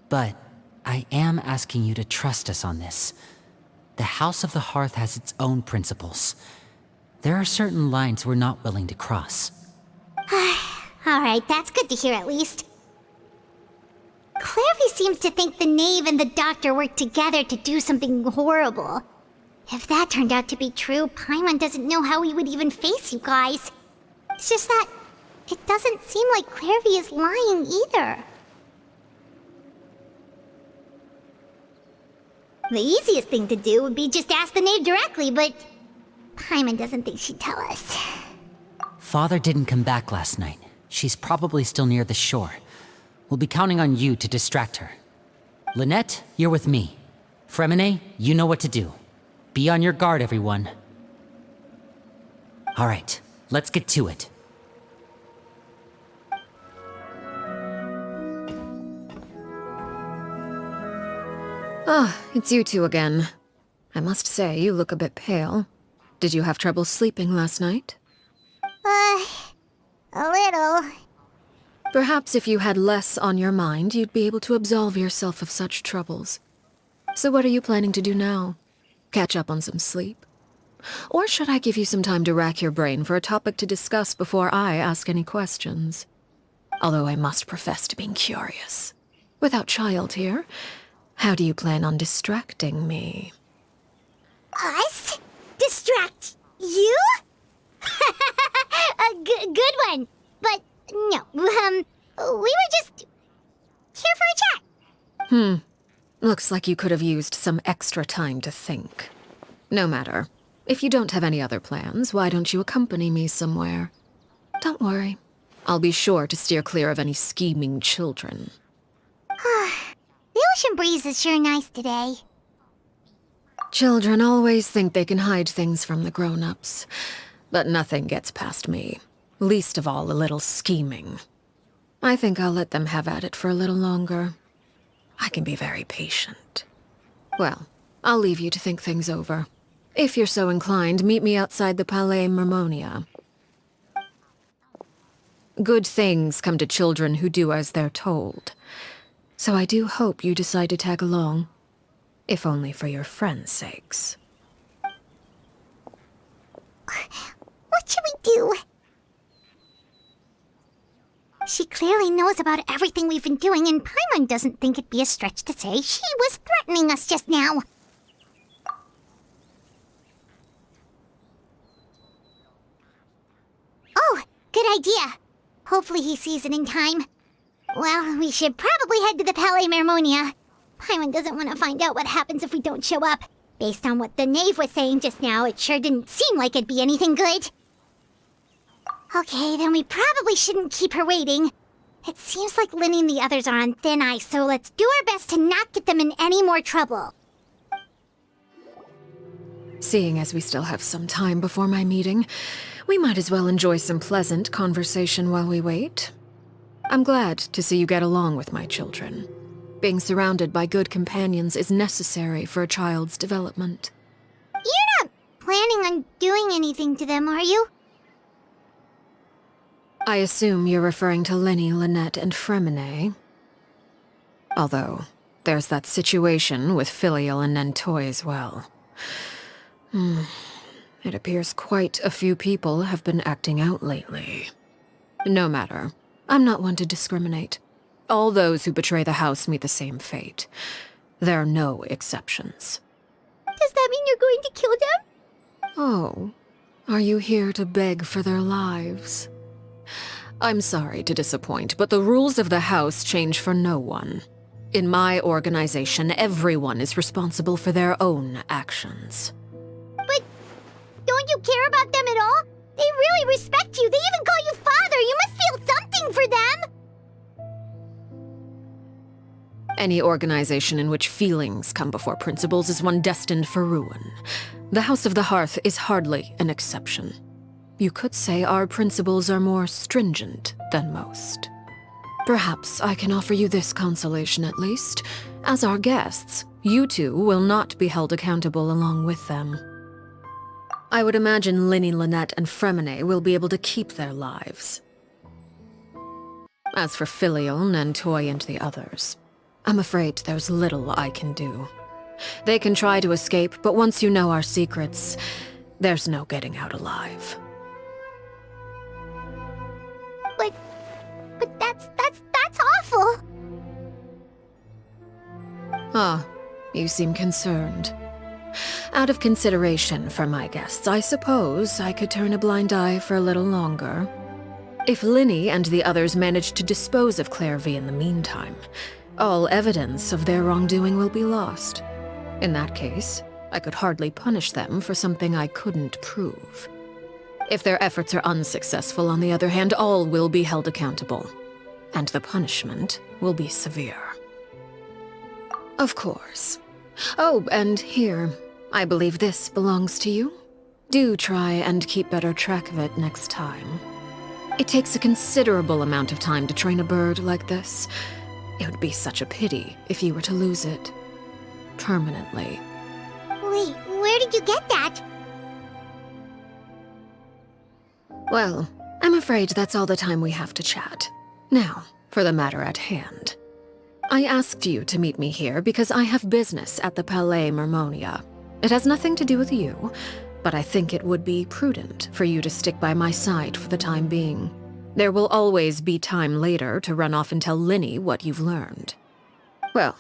A: But I am asking you to trust us on this. The House of the Hearth has its own principles. There are certain lines we're not willing to cross.
B: Alright, that's good to hear at least. Clairvy seems to think the knave and the doctor worked together to do something horrible. If that turned out to be true, Paimon doesn't know how he would even face you guys. It's just that it doesn't seem like Clairvy is lying either. The easiest thing to do would be just ask the knave directly, but Paimon doesn't think she'd tell us.
A: Father didn't come back last night. She's probably still near the shore. We'll be counting on you to distract her. Lynette, you're with me. Fremine, you know what to do. Be on your guard, everyone. All right, let's get to it.
C: Ah, it's you two again. I must say, you look a bit pale. Did you have trouble sleeping last night?
B: A little.
C: Perhaps if you had less on your mind, you'd be able to absolve yourself of such troubles. So what are you planning to do now? Catch up on some sleep? Or should I give you some time to rack your brain for a topic to discuss before I ask any questions? Although I must profess to being curious. Without child here, how do you plan on distracting me?
B: Us? Distract you? A good one. But no, we were just here for a chat.
C: Looks like you could have used some extra time to think. No matter. If you don't have any other plans, why don't you accompany me somewhere? Don't worry. I'll be sure to steer clear of any scheming children.
B: The ocean breeze is sure nice today.
C: Children always think they can hide things from the grown-ups. But nothing gets past me. Least of all a little scheming. I think I'll let them have at it for a little longer. I can be very patient. Well, I'll leave you to think things over. If you're so inclined, meet me outside the Palais Mermonia. Good things come to children who do as they're told. So I do hope you decide to tag along. If only for your friends' sakes.
B: What should we do? She clearly knows about everything we've been doing, and Paimon doesn't think it'd be a stretch to say she was threatening us just now. Oh, good idea. Hopefully he sees it in time. Well, we should probably head to the Palais Mermonia. Paimon doesn't want to find out what happens if we don't show up. Based on what the knave was saying just now, it sure didn't seem like it'd be anything good. Okay, then we probably shouldn't keep her waiting. It seems like Lynn and the others are on thin ice, so let's do our best to not get them in any more trouble.
C: Seeing as we still have some time before my meeting, we might as well enjoy some pleasant conversation while we wait. I'm glad to see you get along with my children. Being surrounded by good companions is necessary for a child's development.
B: You're not planning on doing anything to them, are you?
C: I assume you're referring to Lenny, Lynette, and Fremine. Although, there's that situation with Filial and Nentoy as well. It appears quite a few people have been acting out lately. No matter. I'm not one to discriminate. All those who betray the house meet the same fate. There are no exceptions.
B: Does that mean you're going to kill them?
C: Oh, are you here to beg for their lives? I'm sorry to disappoint, but the rules of the house change for no one. In my organization, everyone is responsible for their own actions.
B: But don't you care about them at all? They really respect you. They even call you father. You must feel something for them.
C: Any organization in which feelings come before principles is one destined for ruin. The House of the Hearth is hardly an exception. You could say our principles are more stringent than most. Perhaps I can offer you this consolation at least. As our guests, you two will not be held accountable along with them. I would imagine Linny, Lynette, and Fremine will be able to keep their lives. As for Filion and Toy and the others, I'm afraid there's little I can do. They can try to escape, but once you know our secrets, there's no getting out alive.
B: But that's awful.
C: Ah, you seem concerned. Out of consideration for my guests, I suppose I could turn a blind eye for a little longer. If Linny and the others manage to dispose of Clairvy in the meantime, all evidence of their wrongdoing will be lost. In that case, I could hardly punish them for something I couldn't prove. If their efforts are unsuccessful, on the other hand, all will be held accountable, and the punishment will be severe. Of course. Oh, and here, I believe this belongs to you. Do try and keep better track of it next time. It takes a considerable amount of time to train a bird like this. It would be such a pity if you were to lose it. Permanently.
B: Wait, where did you get that?
C: Well, I'm afraid that's all the time we have to chat. Now, for the matter at hand. I asked you to meet me here because I have business at the Palais Mermonia. It has nothing to do with you, but I think it would be prudent for you to stick by my side for the time being. There will always be time later to run off and tell Linny what you've learned. Well,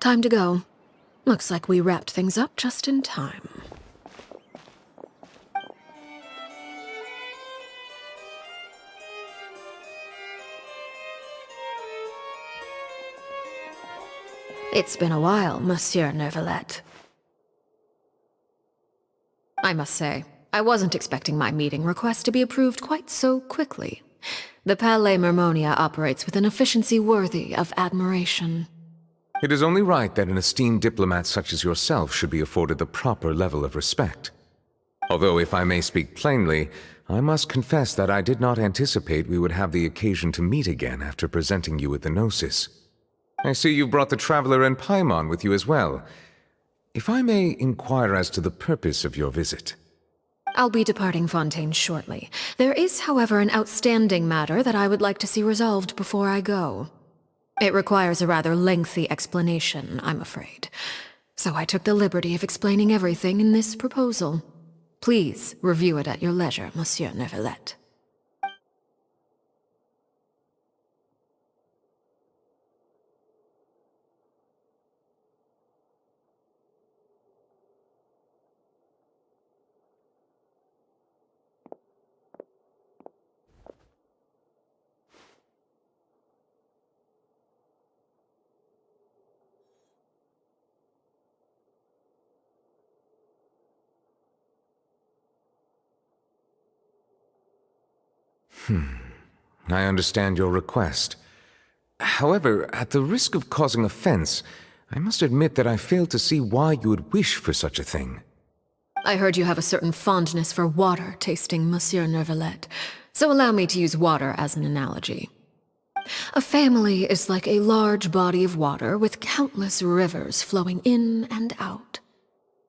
C: time to go. Looks like we wrapped things up just in time. It's been a while, Monsieur Neuvillette. I must say, I wasn't expecting my meeting request to be approved quite so quickly. The Palais Mermonia operates with an efficiency worthy of admiration.
K: It is only right that an esteemed diplomat such as yourself should be afforded the proper level of respect. Although, if I may speak plainly, I must confess that I did not anticipate we would have the occasion to meet again after presenting you with the Gnosis. I see you've brought the Traveler and Paimon with you as well. If I may inquire as to the purpose of your visit.
C: I'll be departing Fontaine shortly. There is, however, an outstanding matter that I would like to see resolved before I go. It requires a rather lengthy explanation, I'm afraid. So I took the liberty of explaining everything in this proposal. Please review it at your leisure, Monsieur Neuvillette.
K: I understand your request. However, at the risk of causing offense, I must admit that I fail to see why you would wish for such a thing.
C: I heard you have a certain fondness for water tasting, Monsieur Neuvillette, so allow me to use water as an analogy. A family is like a large body of water with countless rivers flowing in and out.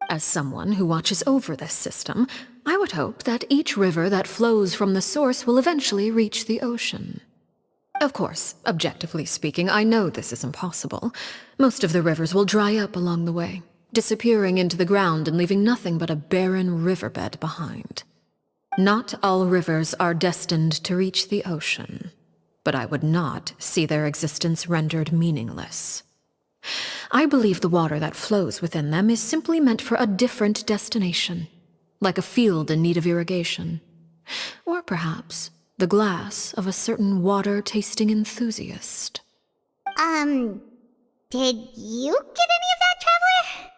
C: As someone who watches over this system, I would hope that each river that flows from the source will eventually reach the ocean. Of course, objectively speaking, I know this is impossible. Most of the rivers will dry up along the way, disappearing into the ground and leaving nothing but a barren riverbed behind. Not all rivers are destined to reach the ocean, but I would not see their existence rendered meaningless. I believe the water that flows within them is simply meant for a different destination, like a field in need of irrigation. Or perhaps the glass of a certain water-tasting enthusiast.
B: Did you get any of that, Traveler?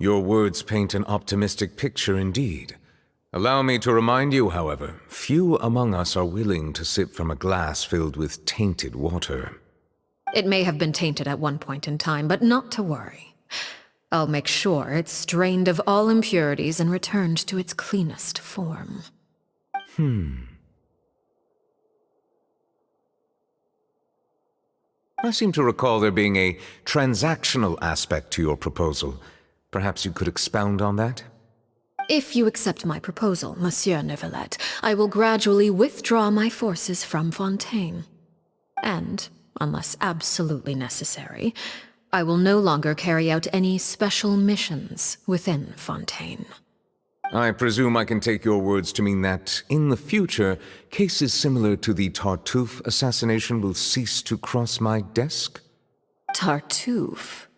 K: Your words paint an optimistic picture indeed. Allow me to remind you, however, few among us are willing to sip from a glass filled with tainted water.
C: It may have been tainted at one point in time, but not to worry. I'll make sure it's strained of all impurities and returned to its cleanest form.
K: I seem to recall there being a transactional aspect to your proposal. Perhaps you could expound on that?
C: If you accept my proposal, Monsieur Neuvillette, I will gradually withdraw my forces from Fontaine. And, unless absolutely necessary, I will no longer carry out any special missions within Fontaine.
K: I presume I can take your words to mean that, in the future, cases similar to the Tartuffe assassination will cease to cross my desk?
C: Tartuffe?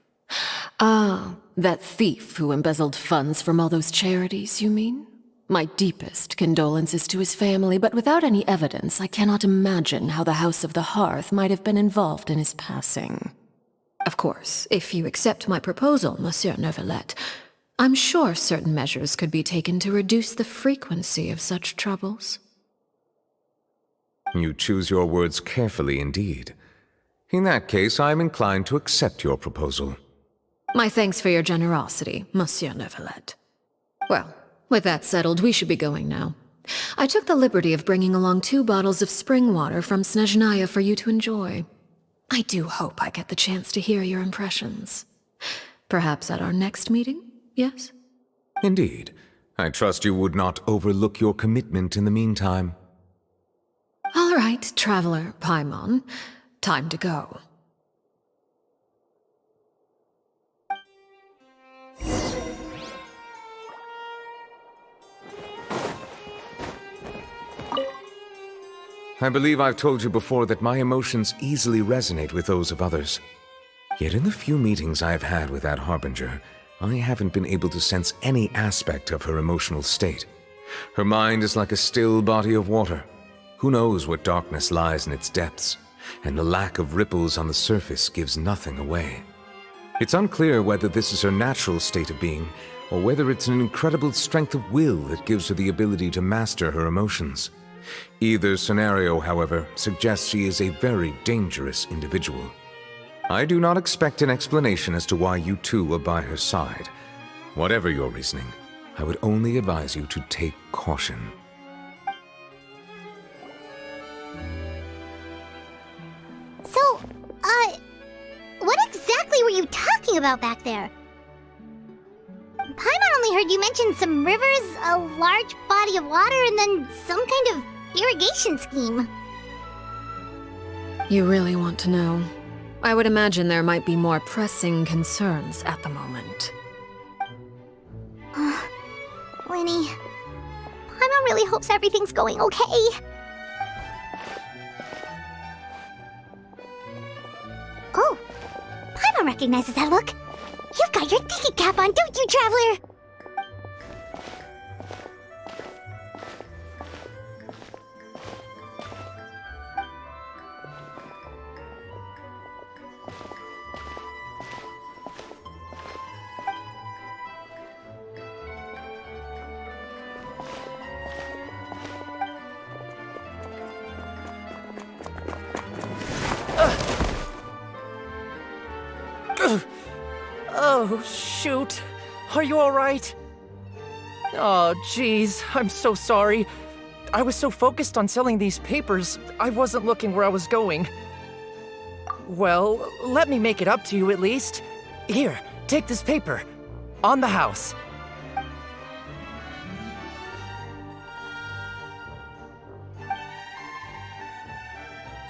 C: Ah, that thief who embezzled funds from all those charities, you mean? My deepest condolences to his family, but without any evidence, I cannot imagine how the House of the Hearth might have been involved in his passing. Of course, if you accept my proposal, Monsieur Neuvillette, I'm sure certain measures could be taken to reduce the frequency of such troubles.
K: You choose your words carefully indeed. In that case, I am inclined to accept your proposal.
C: My thanks for your generosity, Monsieur Neuvillette. Well, with that settled, we should be going now. I took the liberty of bringing along 2 bottles of spring water from Snezhnaya for you to enjoy. I do hope I get the chance to hear your impressions. Perhaps at our next meeting, yes?
K: Indeed. I trust you would not overlook your commitment in the meantime.
C: All right, Traveler Paimon. Time to go.
K: I believe I've told you before that my emotions easily resonate with those of others. Yet in the few meetings I've had with that Harbinger, I haven't been able to sense any aspect of her emotional state. Her mind is like a still body of water. Who knows what darkness lies in its depths, and the lack of ripples on the surface gives nothing away. It's unclear whether this is her natural state of being, or whether it's an incredible strength of will that gives her the ability to master her emotions. Either scenario, however, suggests she is a very dangerous individual. I do not expect an explanation as to why you two are by her side. Whatever your reasoning, I would only advise you to take caution.
B: So, what exactly were you talking about back there? Paimon only heard you mention some rivers, a large body of water, and then some kind of irrigation scheme.
C: You really want to know? I would imagine there might be more pressing concerns at the moment.
B: Winnie, Paimon really hopes everything's going okay. Oh, Paimon recognizes that look. You've got your thinking cap on, don't you, Traveler?
D: Oh, shoot. Are you alright? Oh, jeez. I'm so sorry. I was so focused on selling these papers, I wasn't looking where I was going. Well, let me make it up to you at least. Here, take this paper. On the house.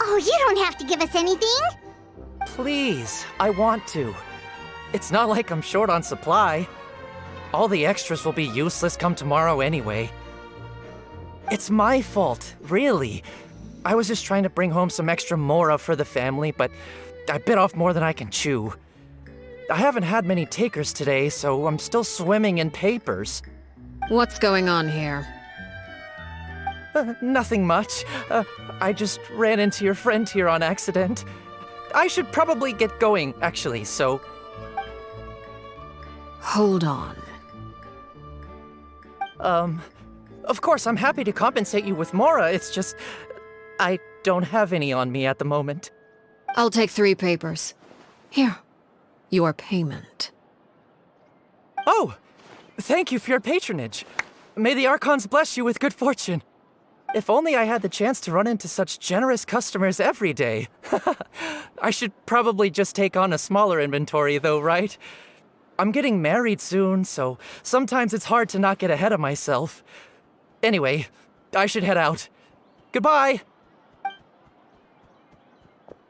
B: Oh, you don't have to give us anything.
D: Please, I want to. It's not like I'm short on supply. All the extras will be useless come tomorrow anyway. It's my fault, really. I was just trying to bring home some extra mora for the family, but I bit off more than I can chew. I haven't had many takers today, so I'm still swimming in papers.
C: What's going on here?
D: Nothing much. I just ran into your friend here on accident. I should probably get going, actually, so...
C: Hold on.
D: Of course, I'm happy to compensate you with mora, it's just... I don't have any on me at the moment.
C: I'll take 3 papers. Here. Your payment.
D: Oh! Thank you for your patronage. May the Archons bless you with good fortune.
L: If only I had the chance to run into such generous customers every day. I should probably just take on a smaller inventory though, right? I'm getting married soon, so sometimes it's hard to not get ahead of myself. Anyway, I should head out. Goodbye!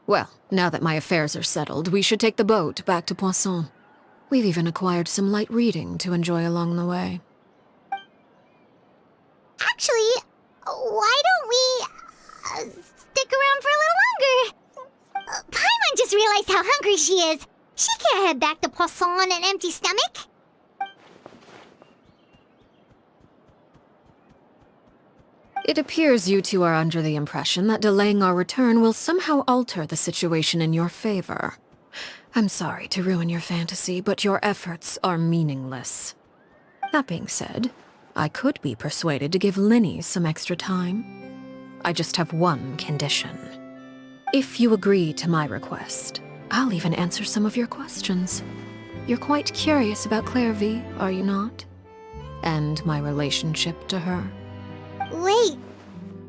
C: Well, now that my affairs are settled, we should take the boat back to Poisson. We've even acquired some light reading to enjoy along the way.
B: Actually, why don't we stick around for a little longer? Paimon just realized how hungry she is. She can't head back to Poisson on an empty stomach.
C: It appears you two are under the impression that delaying our return will somehow alter the situation in your favor. I'm sorry to ruin your fantasy, but your efforts are meaningless. That being said, I could be persuaded to give Linny some extra time. I just have one condition. If you agree to my request, I'll even answer some of your questions. You're quite curious about Clairvy, are you not? And my relationship to her.
B: Wait,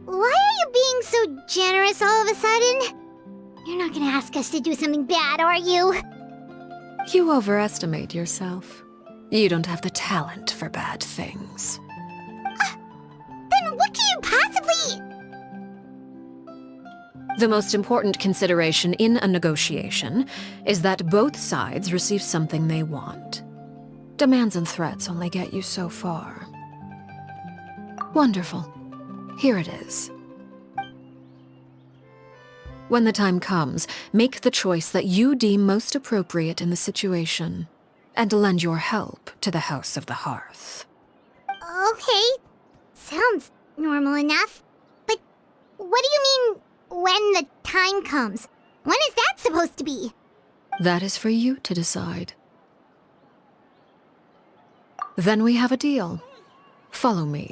B: why are you being so generous all of a sudden? You're not gonna ask us to do something bad, are you?
C: You overestimate yourself. You don't have the talent for bad things.
B: Then what can you possibly...
C: The most important consideration in a negotiation is that both sides receive something they want. Demands and threats only get you so far. Wonderful. Here it is. When the time comes, make the choice that you deem most appropriate in the situation, and lend your help to the House of the Hearth.
B: Okay, sounds normal enough. But what do you mean, when the time comes? When is that supposed to be?
C: That is for you to decide. Then we have a deal. Follow me.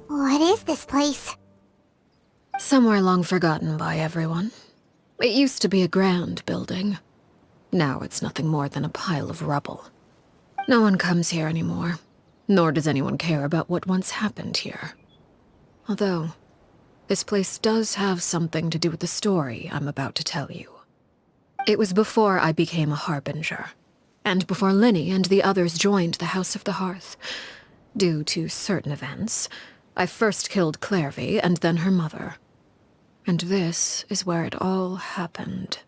B: What is this place?
C: Somewhere long forgotten by everyone. It used to be a grand building. Now it's nothing more than a pile of rubble. No one comes here anymore, nor does anyone care about what once happened here. Although, this place does have something to do with the story I'm about to tell you. It was before I became a Harbinger, and before Linny and the others joined the House of the Hearth. Due to certain events, I first killed Clairvy and then her mother. And this is where it all happened.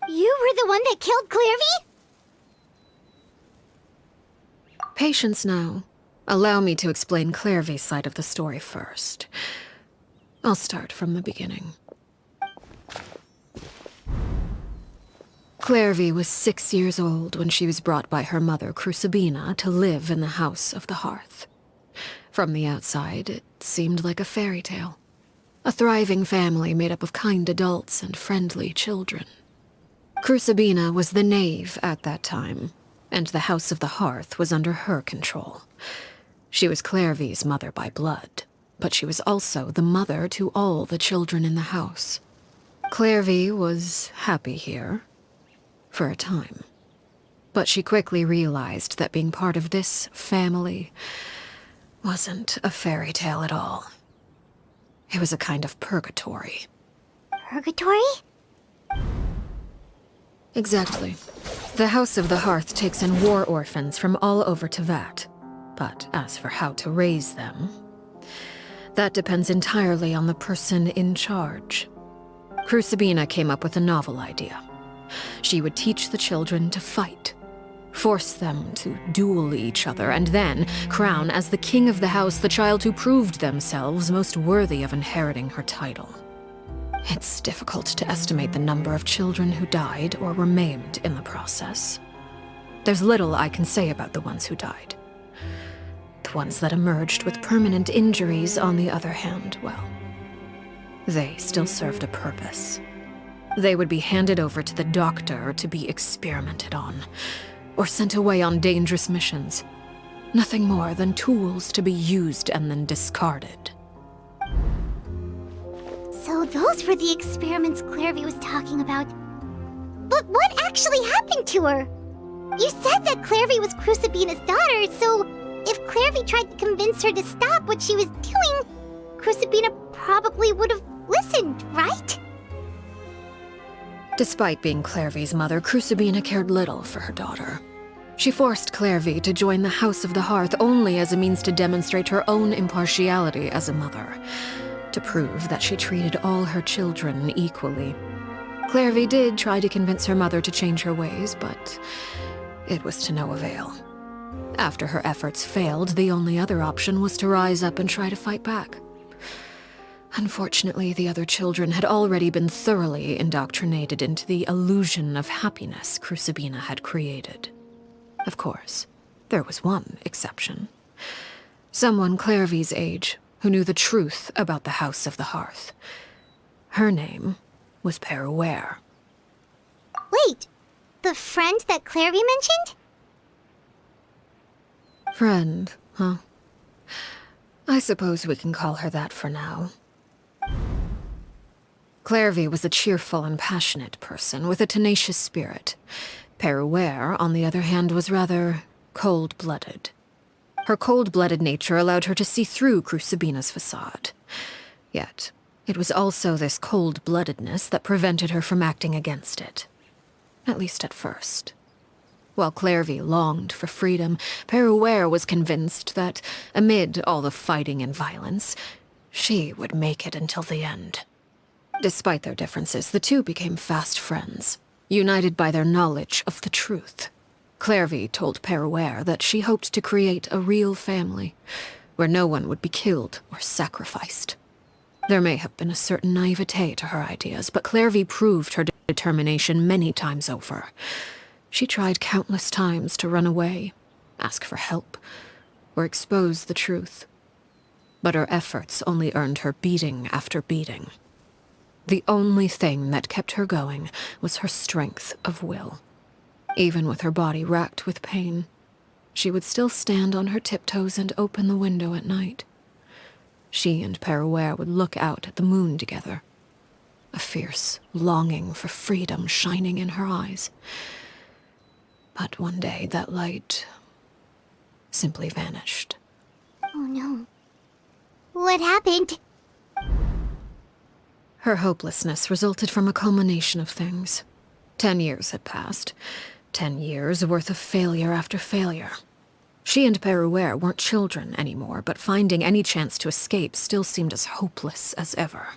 B: You were the one that killed Clairvy?
C: Patience now. Allow me to explain Clairvy's side of the story first. I'll start from the beginning. Clairvy was 6 years old when she was brought by her mother, Crucibina, to live in the House of the Hearth. From the outside, it seemed like a fairy tale. A thriving family made up of kind adults and friendly children. Crucibina was the knave at that time, and the House of the Hearth was under her control. She was Clairvy's mother by blood, but she was also the mother to all the children in the house. Clairvy was happy here, for a time. But she quickly realized that being part of this family wasn't a fairy tale at all. It was a kind of purgatory.
B: Purgatory?
C: Exactly. The House of the Hearth takes in war orphans from all over Tevat. But as for how to raise them, that depends entirely on the person in charge. Crucibina came up with a novel idea. She would teach the children to fight, force them to duel each other, and then crown as the king of the house the child who proved themselves most worthy of inheriting her title. It's difficult to estimate the number of children who died or were maimed in the process. There's little I can say about the ones who died. The ones that emerged with permanent injuries, on the other hand, well, they still served a purpose. They would be handed over to the doctor to be experimented on, or sent away on dangerous missions. Nothing more than tools to be used and then discarded.
B: So those were the experiments Clairvy was talking about. But what actually happened to her? You said that Clairvy was Crucibina's daughter, so if Clairvy tried to convince her to stop what she was doing, Crucibina probably would have listened, right?
C: Despite being Clairvy's mother, Crucibina cared little for her daughter. She forced Clairvy to join the House of the Hearth only as a means to demonstrate her own impartiality as a mother, to prove that she treated all her children equally. Clairvy did try to convince her mother to change her ways, but it was to no avail. After her efforts failed, the only other option was to rise up and try to fight back. Unfortunately, the other children had already been thoroughly indoctrinated into the illusion of happiness Crucibina had created. Of course, there was one exception. Someone Clairvy's age who knew the truth about the House of the Hearth. Her name was Peruere.
B: Wait, the friend that Clairvy mentioned?
C: Friend, huh? I suppose we can call her that for now. Clairvy was a cheerful and passionate person with a tenacious spirit. Peruere, on the other hand, was rather cold-blooded. Her cold-blooded nature allowed her to see through Crucibina's facade. Yet, it was also this cold-bloodedness that prevented her from acting against it. At least at first. While Clairvy longed for freedom, Peruere was convinced that, amid all the fighting and violence, she would make it until the end. Despite their differences, the two became fast friends, united by their knowledge of the truth. Clairvy told Peruere that she hoped to create a real family, where no one would be killed or sacrificed. There may have been a certain naivete to her ideas, but Clairvy proved her determination many times over. She tried countless times to run away, ask for help, or expose the truth. But her efforts only earned her beating after beating. The only thing that kept her going was her strength of will. Even with her body racked with pain, she would still stand on her tiptoes and open the window at night. She and Peruere would look out at the moon together, a fierce longing for freedom shining in her eyes. But one day that light simply vanished.
B: Oh no. What happened?
C: Her hopelessness resulted from a culmination of things. 10 years had passed. 10 years worth of failure after failure. She and Peruere weren't children anymore, but finding any chance to escape still seemed as hopeless as ever.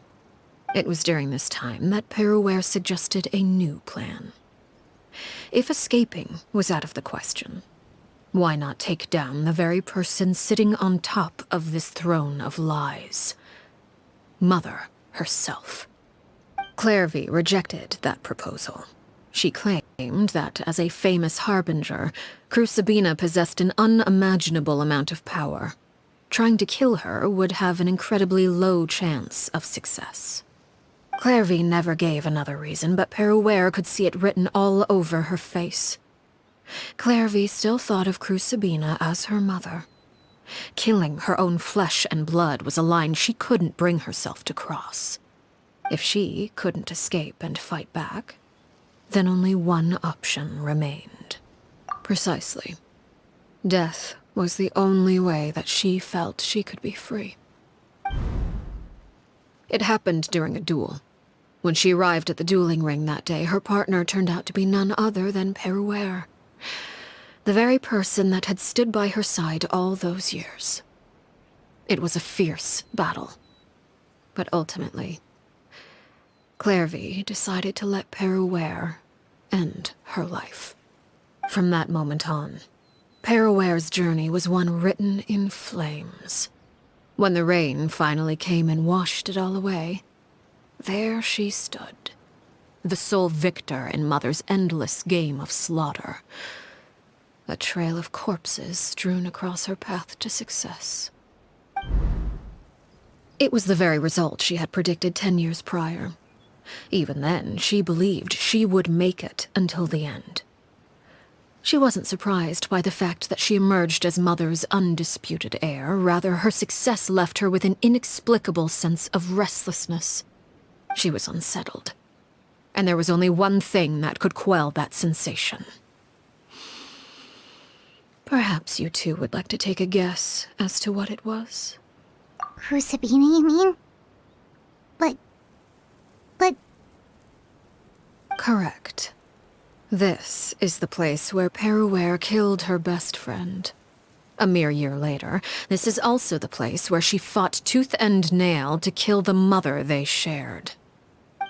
C: It was during this time that Peruere suggested a new plan. If escaping was out of the question, why not take down the very person sitting on top of this throne of lies? Mother herself. Clairvy rejected that proposal. She claimed that, as a famous harbinger, Crucibina possessed an unimaginable amount of power. Trying to kill her would have an incredibly low chance of success. Clairvy never gave another reason, but Peruere could see it written all over her face. Clairvy still thought of Crucibina as her mother. Killing her own flesh and blood was a line she couldn't bring herself to cross. If she couldn't escape and fight back, then only one option remained. Precisely. Death was the only way that she felt she could be free. It happened during a duel. When she arrived at the dueling ring that day, her partner turned out to be none other than Peruere. The very person that had stood by her side all those years. It was a fierce battle. But ultimately, Clairvy decided to let Peruere end her life. From that moment on, Peruere's journey was one written in flames. When the rain finally came and washed it all away, there she stood, the sole victor in Mother's endless game of slaughter. A trail of corpses strewn across her path to success. It was the very result she had predicted 10 years prior. Even then, she believed she would make it until the end. She wasn't surprised by the fact that she emerged as Mother's undisputed heir. Rather, her success left her with an inexplicable sense of restlessness. She was unsettled. And there was only one thing that could quell that sensation. Perhaps you two would like to take a guess as to what it was?
B: Crucibina, you mean? But...
C: Correct. This is the place where Peruere killed her best friend. A mere year later, this is also the place where she fought tooth and nail to kill the mother they shared.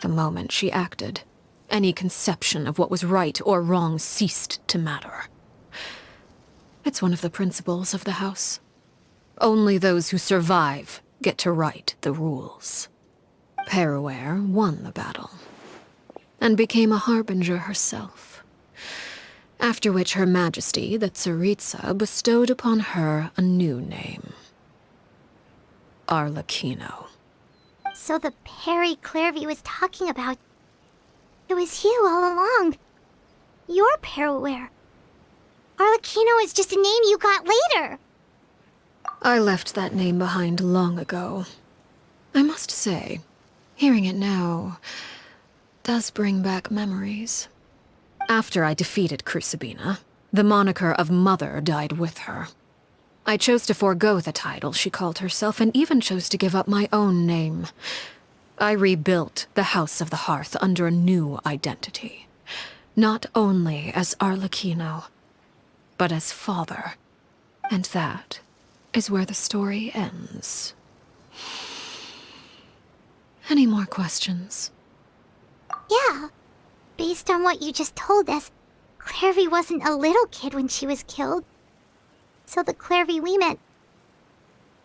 C: The moment she acted, any conception of what was right or wrong ceased to matter. It's one of the principles of the house. Only those who survive get to write the rules. Peruere won the battle, and became a harbinger herself. After which Her Majesty, the Tsaritsa, bestowed upon her a new name. Arlecchino.
B: So the Perry Clairvy was talking about... It was you all along. You're Peruere. Arlecchino is just a name you got later.
C: I left that name behind long ago. I must say, hearing it now does bring back memories. After I defeated Crucibina, the moniker of Mother died with her. I chose to forego the title she called herself, and even chose to give up my own name. I rebuilt the House of the Hearth under a new identity. Not only as Arlecchino, but as father. And that is where the story ends. Any more questions?
B: Yeah. Based on what you just told us, Clairvy wasn't a little kid when she was killed. So the Clairvy we met...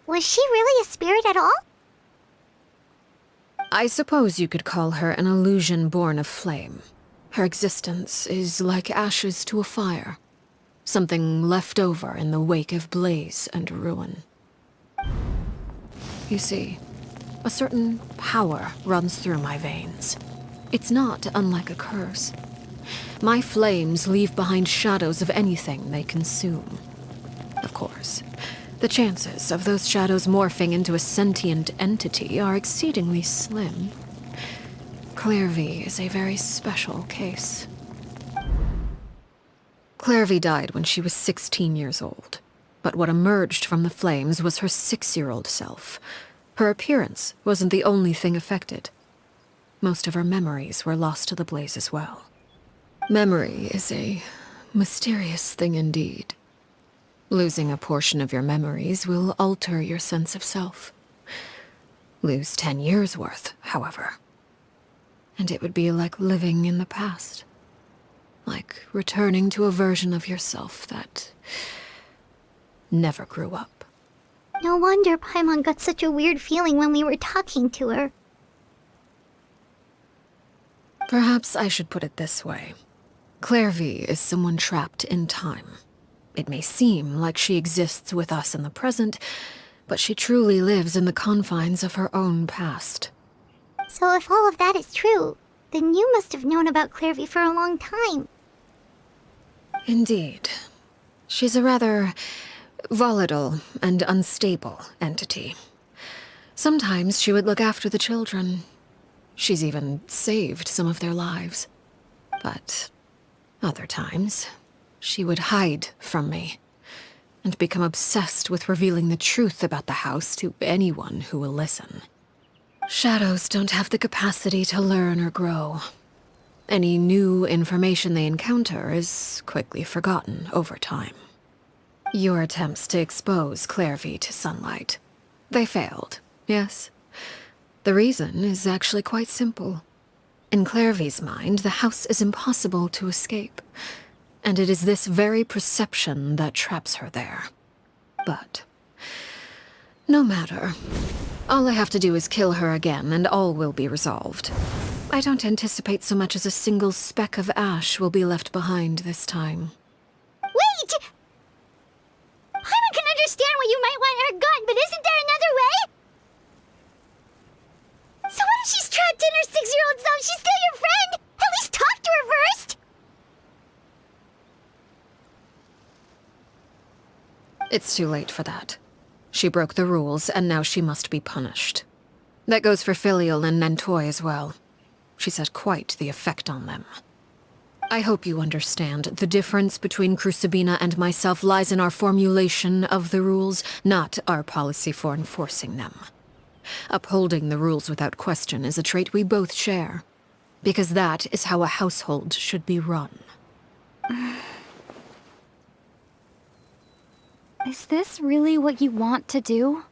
B: Was she really a spirit at all?
C: I suppose you could call her an illusion born of flame. Her existence is like ashes to a fire. Something left over in the wake of blaze and ruin. You see, a certain power runs through my veins. It's not unlike a curse. My flames leave behind shadows of anything they consume. Of course, the chances of those shadows morphing into a sentient entity are exceedingly slim. Clairvy is a very special case. Clairvy died when she was 16 years old, but what emerged from the flames was her 6-year-old self. Her appearance wasn't the only thing affected. Most of her memories were lost to the blaze as well. Memory is a mysterious thing indeed. Losing a portion of your memories will alter your sense of self. Lose 10 years' worth, however, and it would be like living in the past. Like returning to a version of yourself that never grew up.
B: No wonder Paimon got such a weird feeling when we were talking to her.
C: Perhaps I should put it this way. Clairvy is someone trapped in time. It may seem like she exists with us in the present, but she truly lives in the confines of her own past.
B: So if all of that is true, then you must have known about Clairvy for a long time.
C: Indeed. She's a rather volatile and unstable entity. Sometimes she would look after the children. She's even saved some of their lives. But other times, she would hide from me and become obsessed with revealing the truth about the house to anyone who will listen. Shadows don't have the capacity to learn or grow. Any new information they encounter is quickly forgotten over time. Your attempts to expose Clairvy to sunlight. They failed, yes? The reason is actually quite simple. In Clairvy's mind, the house is impossible to escape, and it is this very perception that traps her there. But no matter. All I have to do is kill her again, and all will be resolved. I don't anticipate so much as a single speck of ash will be left behind this time.
B: Wait! Paimon can understand why you might want her gone, but isn't there another way? So what if she's trapped in her 6-year-old self? She's still your friend! At least talk to her first!
C: It's too late for that. She broke the rules, and now she must be punished. That goes for Filial and Nantoy as well. She's had quite the effect on them. I hope you understand. The difference between Crucibina and myself lies in our formulation of the rules, not our policy for enforcing them. Upholding the rules without question is a trait we both share, because that is how a household should be run.
E: Is this really what you want to do?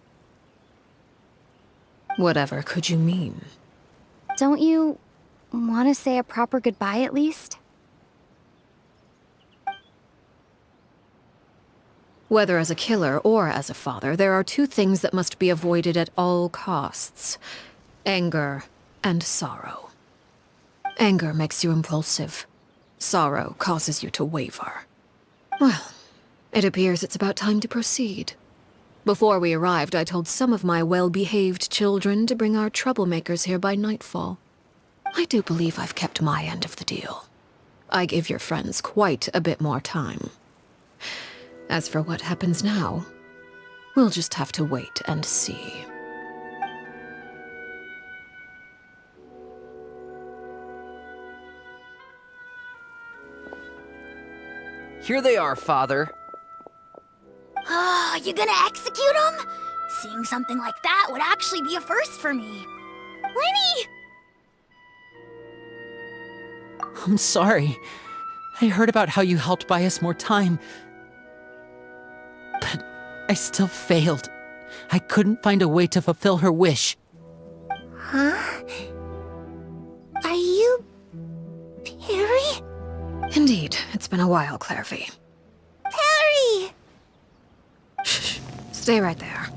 C: Whatever could you mean?
E: Don't you want to say a proper goodbye at least?
C: Whether as a killer or as a father, there are two things that must be avoided at all costs: anger and sorrow. Anger makes you impulsive. Sorrow causes you to waver. Well, it appears it's about time to proceed. Before we arrived, I told some of my well-behaved children to bring our troublemakers here by nightfall. I do believe I've kept my end of the deal. I gave your friends quite a bit more time. As for what happens now, we'll just have to wait and see.
D: Here they are, Father.
E: You gonna execute him? Seeing something like that would actually be a first for me. Lenny!
A: I'm sorry. I heard about how you helped buy us more time. But I still failed. I couldn't find a way to fulfill her wish.
I: Huh? Are you... Perry?
C: Indeed, it's been a while, Clairvy.
I: Perry!
C: Shh, stay right there.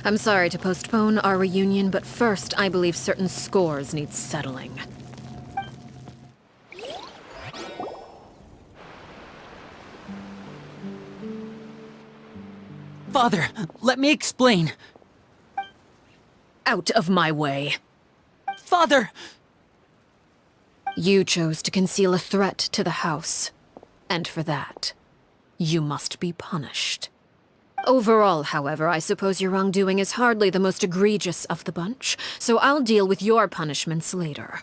C: I'm sorry to postpone our reunion, but first I believe certain scores need settling.
A: Father, let me explain.
C: Out of my way.
A: Father!
C: You chose to conceal a threat to the house, and for that, you must be punished. Overall, however, I suppose your wrongdoing is hardly the most egregious of the bunch, so I'll deal with your punishments later.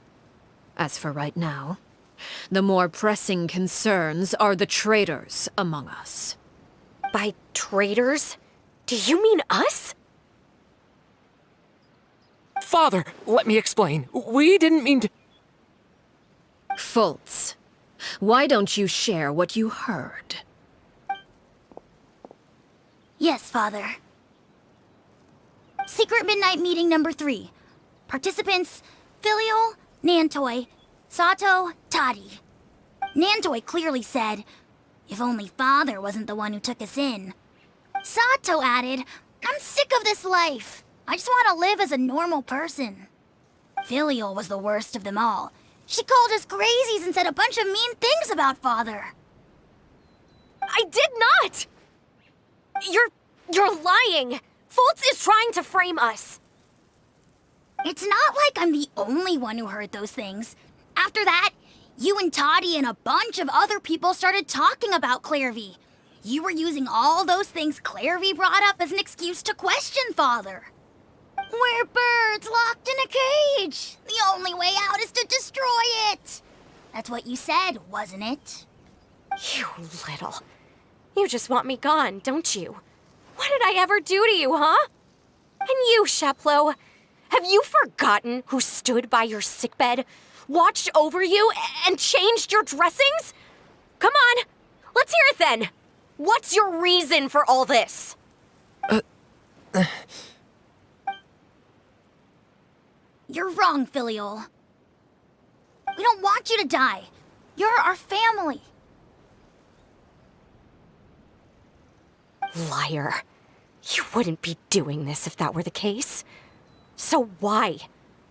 C: As for right now, the more pressing concerns are the traitors among us.
M: By traitors? Do you mean us?
G: Father, let me explain. We didn't mean to...
C: Fultz, why don't you share what you heard?
E: Yes, Father. Secret Midnight Meeting number 3. Participants, Filial, Nantoi, Sato, Toddy. Nantoi clearly said, if only Father wasn't the one who took us in. Sato added, I'm sick of this life. I just want to live as a normal person. Filial was the worst of them all. She called us crazies and said a bunch of mean things about Father.
M: I did not! You're lying! Fultz is trying to frame us.
E: It's not like I'm the only one who heard those things. After that, you and Toddy and a bunch of other people started talking about Clairvy. You were using all those things Clairvy brought up as an excuse to question Father. We're birds locked in a cage. The only way out is to destroy it. That's what you said, wasn't it?
M: You little... You just want me gone, don't you? What did I ever do to you, huh? And you, Sheplo, have you forgotten who stood by your sickbed, watched over you, and changed your dressings? Come on, let's hear it then. What's your reason for all this?
E: You're wrong, Filial. We don't want you to die. You're our family.
M: Liar. You wouldn't be doing this if that were the case. So why?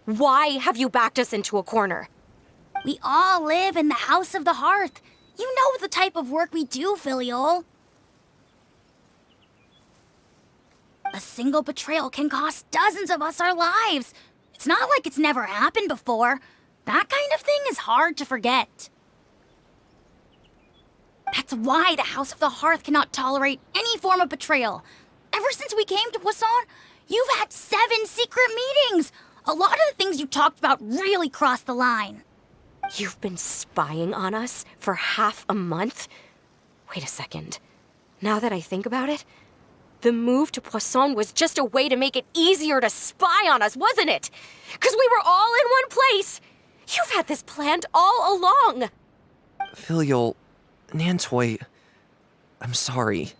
M: Why have you backed us into a corner?
E: We all live in the House of the Hearth. You know the type of work we do, Filial. A single betrayal can cost dozens of us our lives. It's not like it's never happened before. That kind of thing is hard to forget. That's why the House of the Hearth cannot tolerate any form of betrayal. Ever since we came to Poisson, you've had 7 secret meetings. A lot of the things you talked about really crossed the line.
M: You've been spying on us for half a month? Wait a second. Now that I think about it, the move to Poisson was just a way to make it easier to spy on us, wasn't it? Because we were all in one place! You've had this planned all along!
D: Filial, Nantoy, I'm sorry.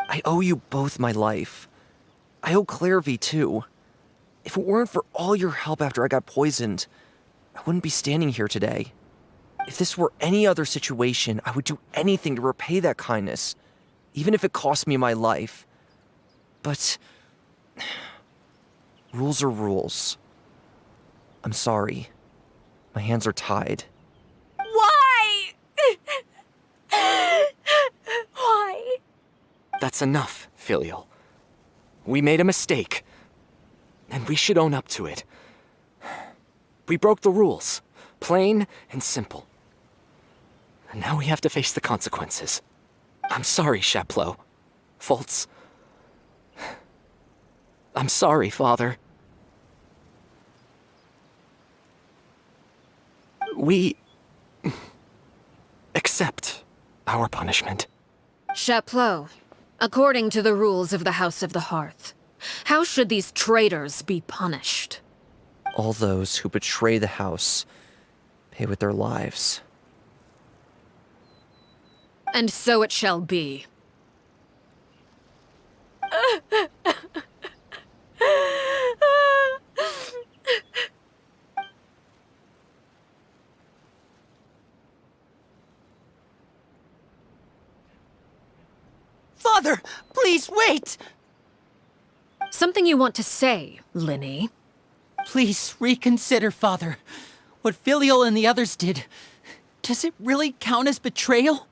D: I owe you both my life. I owe Clairvy too. If it weren't for all your help after I got poisoned, I wouldn't be standing here today. If this were any other situation, I would do anything to repay that kindness, even if it cost me my life. But rules are rules. I'm sorry. My hands are tied.
M: Why? Why?
G: That's enough, Filial. We made a mistake, and we should own up to it. We broke the rules, plain and simple. And now we have to face the consequences. I'm sorry, Chapleau. Fultz. I'm sorry, Father. We accept our punishment.
C: Chapleau, according to the rules of the House of the Hearth, how should these traitors be punished?
D: All those who betray the house pay with their lives.
C: And so it shall be.
A: Father, please wait!
C: Something you want to say, Linny?
A: Please reconsider, Father. What Filial and the others did, does it really count as betrayal?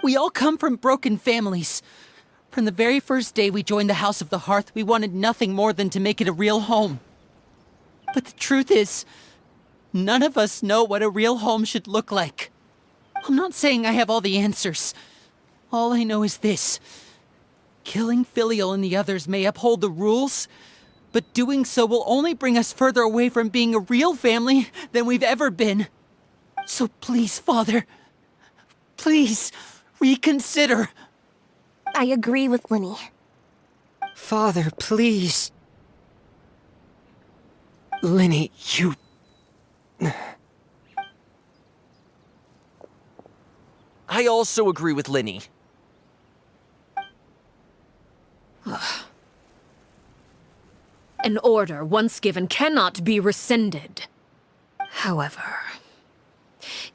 A: We all come from broken families. From the very first day we joined the House of the Hearth, we wanted nothing more than to make it a real home. But the truth is, none of us know what a real home should look like. I'm not saying I have all the answers. All I know is this. Killing Filial and the others may uphold the rules, but doing so will only bring us further away from being a real family than we've ever been. So please, Father, please reconsider.
F: I agree with Linny.
H: Father, please.
G: Linny, you...
D: I also agree with Linny.
C: An order once given cannot be rescinded. However,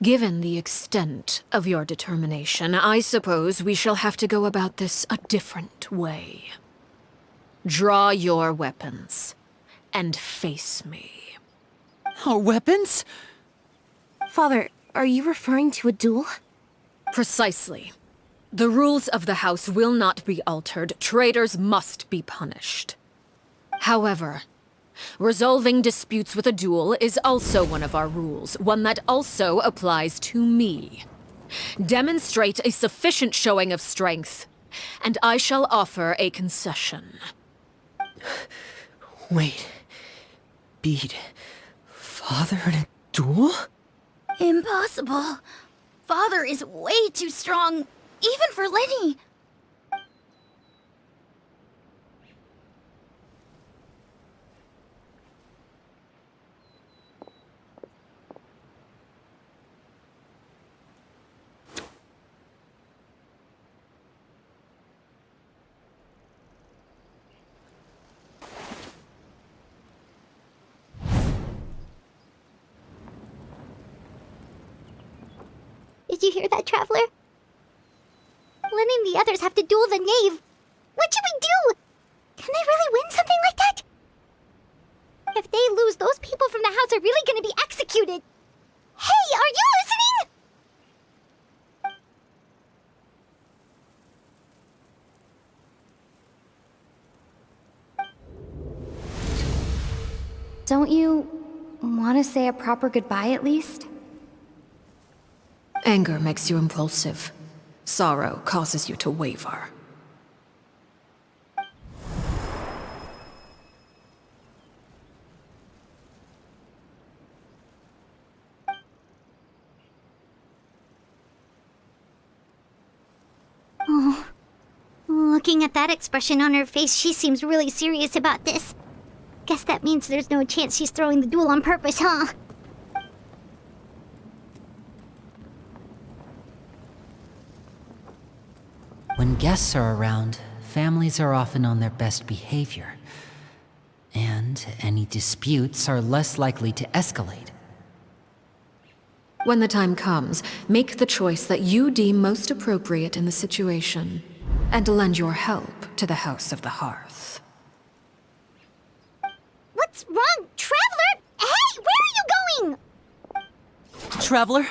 C: given the extent of your determination, I suppose we shall have to go about this a different way. Draw your weapons and face me.
A: Our weapons?
F: Father, are you referring to a duel?
C: Precisely. The rules of the house will not be altered. Traitors must be punished. However, resolving disputes with a duel is also one of our rules, one that also applies to me. Demonstrate a sufficient showing of strength, and I shall offer a concession.
H: Wait. Beat Father in a duel?
E: Impossible. Father is way too strong, even for Linny.
B: Did you hear that, Traveler? Lynn and the others have to duel the knave. What should we do? Can they really win something like that? If they lose, those people from the house are really gonna be executed. Hey, are you listening?
N: Don't you want to say a proper goodbye at least?
C: Anger makes you impulsive. Sorrow causes you to waver.
B: Looking at that expression on her face, she seems really serious about this. Guess that means there's no chance she's throwing the duel on purpose, huh?
A: When guests are around, families are often on their best behavior. And any disputes are less likely to escalate.
C: When the time comes, make the choice that you deem most appropriate in the situation, and lend your help to the House of the Hearth.
B: What's wrong, Traveler? Hey, where are you going?
A: Traveler?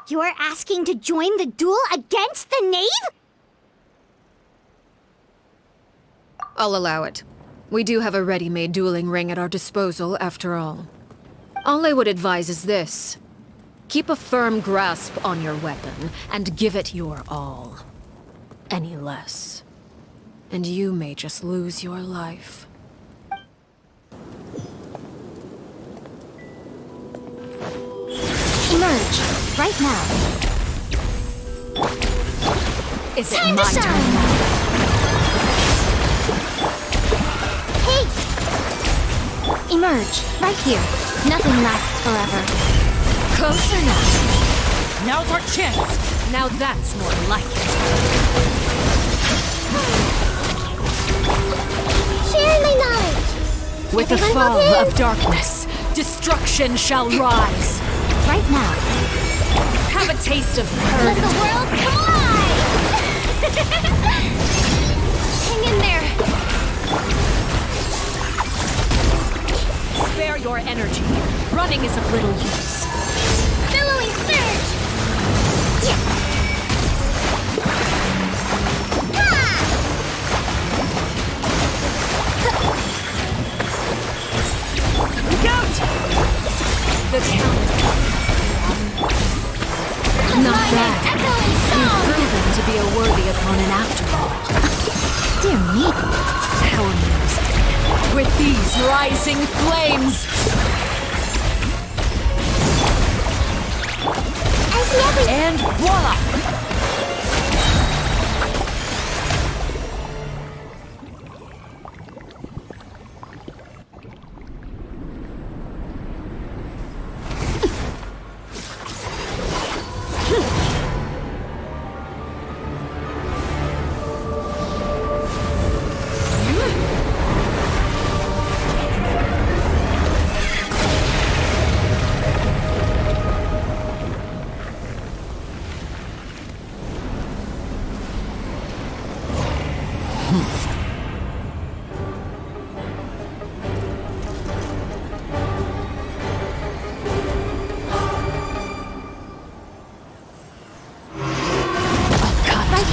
B: You're asking to join the duel against the knave?
C: I'll allow it. We do have a ready-made dueling ring at our disposal, after all. All I would advise is this. Keep a firm grasp on your weapon, and give it your all. Any less, and you may just lose your life.
N: Emerge, right now.
C: Is it my turn now?
N: Hey! Emerge, right here. Nothing lasts forever.
C: Closer now.
A: Now's our chance!
C: Now that's more like it.
B: Share my knowledge!
C: With the
B: Everyone
C: fall
B: hold
C: of darkness, destruction shall rise.
N: Right now.
C: Have a taste of
B: Let the
C: purgatory.
B: world collide!
C: Hang in there. Spare your energy. Running is of little use.
B: Billowing surge! Yeah.
C: Look out! The countdown. Not bad. You've proven to be a worthy opponent after all.
N: Dear me.
C: Our music. With these rising flames.
B: I see everything!
C: And voila!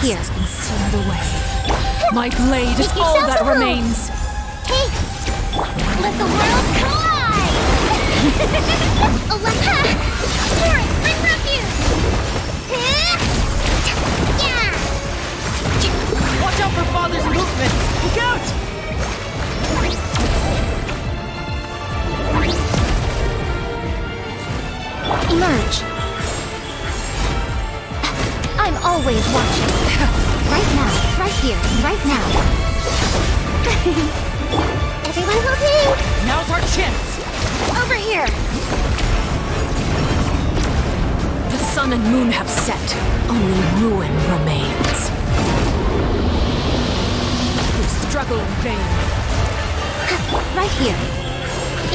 N: Here.
C: Has been sealed away. My blade is all that remains.
B: Hey! Let the world collide! Spirit, bring refuge! Yeah!
A: Watch out for Father's movement! Look out!
N: Emerge. I'm always watching. Right now, right here, right now.
B: Everyone hold in!
A: Now's our chance!
N: Over here!
C: The sun and moon have set. Only ruin remains. You struggle in vain.
N: Right here.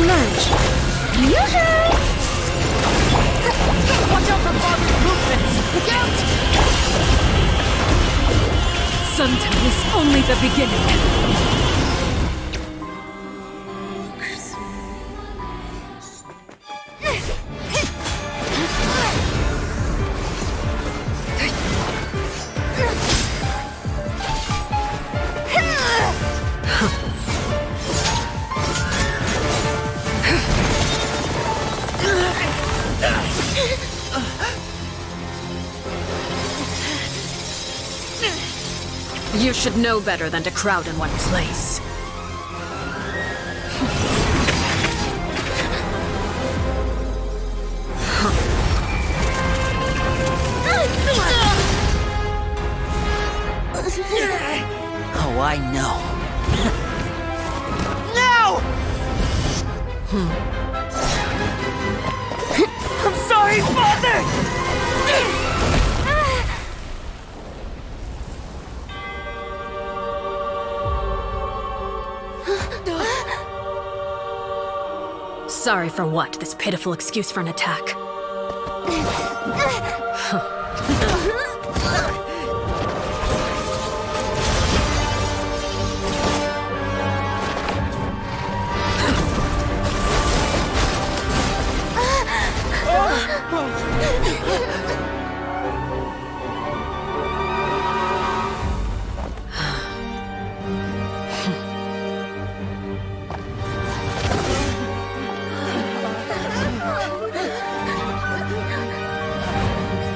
N: Emerge.
B: Yoo-hoo!
A: Watch out for Father's movements! Look out!
C: Suntown is only the beginning. You should know better than to crowd in one place.
J: I'm sorry, Father!
C: Sorry for what? This pitiful excuse for an attack.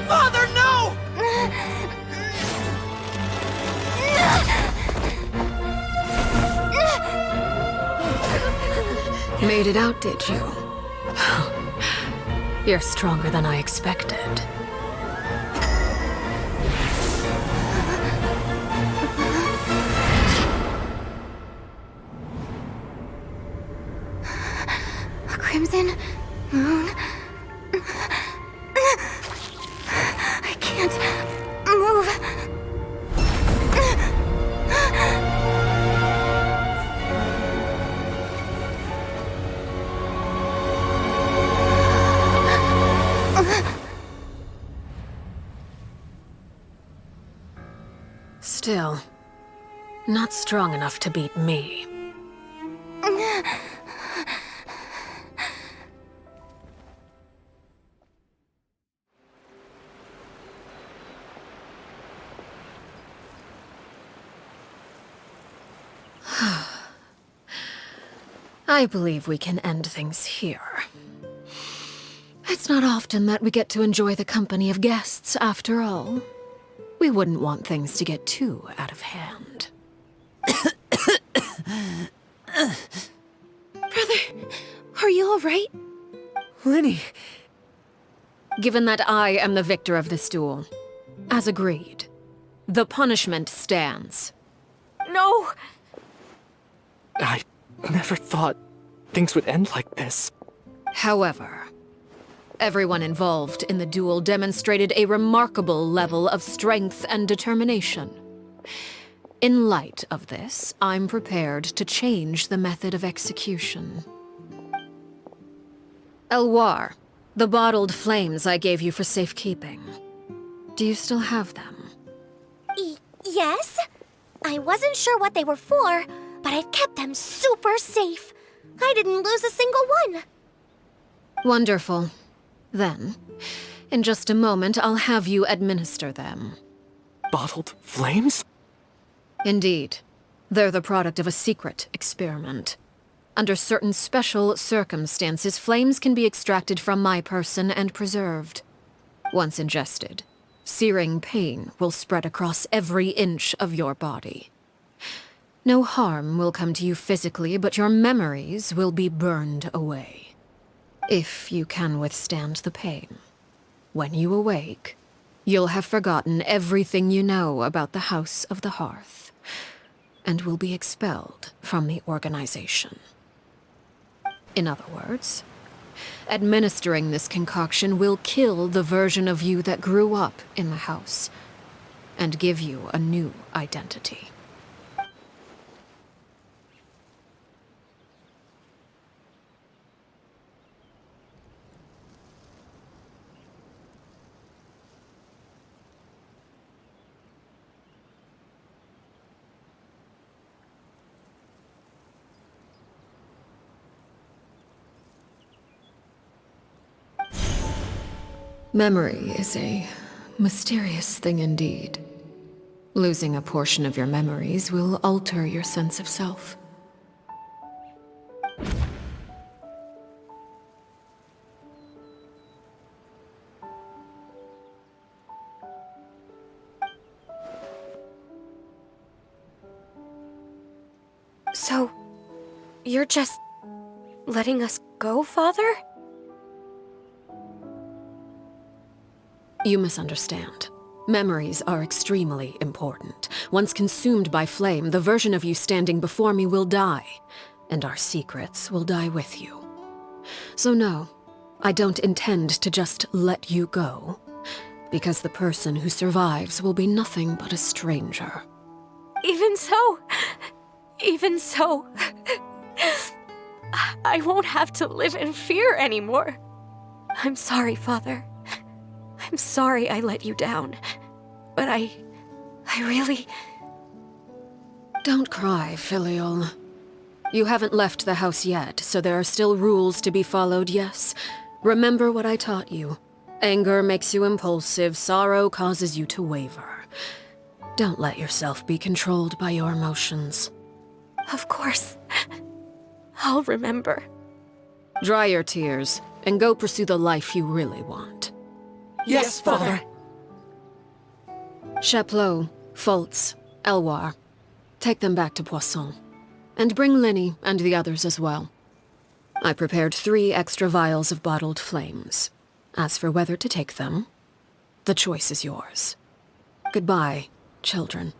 L: Father, no!
C: Made it out, did you? You're stronger than I expected.
I: A crimson moon. I can't move.
C: Still, not strong enough to beat me. I believe we can end things here. It's not often that we get to enjoy the company of guests, after all. We wouldn't want things to get too out of hand.
I: Brother, are you all right?
J: Lenny.
C: Given that I am the victor of this duel, as agreed, the punishment stands.
M: No!
G: I never thought things would end like this.
C: However, everyone involved in the duel demonstrated a remarkable level of strength and determination. In light of this, I'm prepared to change the method of execution. Elwar, the bottled flames I gave you for safekeeping. Do you still have them?
E: Yes? I wasn't sure what they were for, but I've kept them super safe. I didn't lose a single one.
C: Wonderful. Then, in just a moment, I'll have you administer them.
G: Bottled flames?
C: Indeed. They're the product of a secret experiment. Under certain special circumstances, flames can be extracted from my person and preserved. Once ingested, searing pain will spread across every inch of your body. No harm will come to you physically, but your memories will be burned away. If you can withstand the pain. When you awake, you'll have forgotten everything you know about the House of the Hearth, and will be expelled from the organization. In other words, administering this concoction will kill the version of you that grew up in the house, and give you a new identity. Memory is a mysterious thing indeed. Losing a portion of your memories will alter your sense of self.
M: So, you're just letting us go, Father?
C: You misunderstand. Memories are extremely important. Once consumed by flame, the version of you standing before me will die, and our secrets will die with you. So no, I don't intend to just let you go, because the person who survives will be nothing but a stranger.
M: Even so, I won't have to live in fear anymore. I'm sorry, Father. I'm sorry I let you down. But I really...
C: Don't cry, Filial. You haven't left the house yet, so there are still rules to be followed, yes? Remember what I taught you. Anger makes you impulsive, sorrow causes you to waver. Don't let yourself be controlled by your emotions.
M: Of course. I'll remember.
C: Dry your tears, and go pursue the life you really want.
L: Yes, Father.
C: Chapleau, Fultz, Elwar. Take them back to Poisson. And bring Linny and the others as well. I prepared 3 extra vials of bottled flames. As for whether to take them, the choice is yours. Goodbye, children.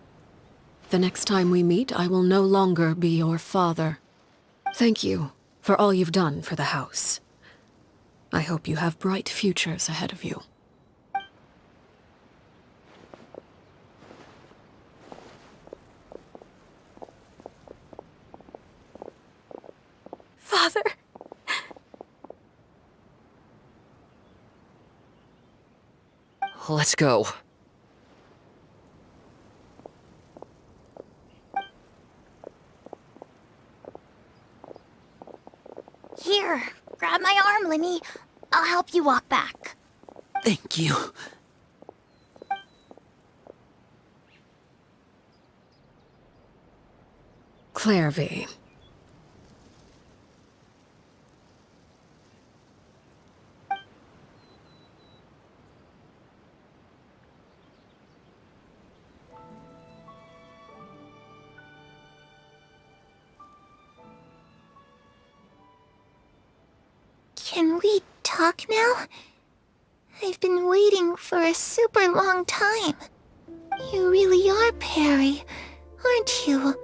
C: The next time we meet, I will no longer be your father. Thank you for all you've done for the house. I hope you have bright futures ahead of you.
M: Father!
D: Let's go.
E: Here, grab my arm, Linny. I'll help you walk back.
A: Thank you.
C: Clairvy.
I: Can we talk now? I've been waiting for a super long time. You really are Perry, aren't you?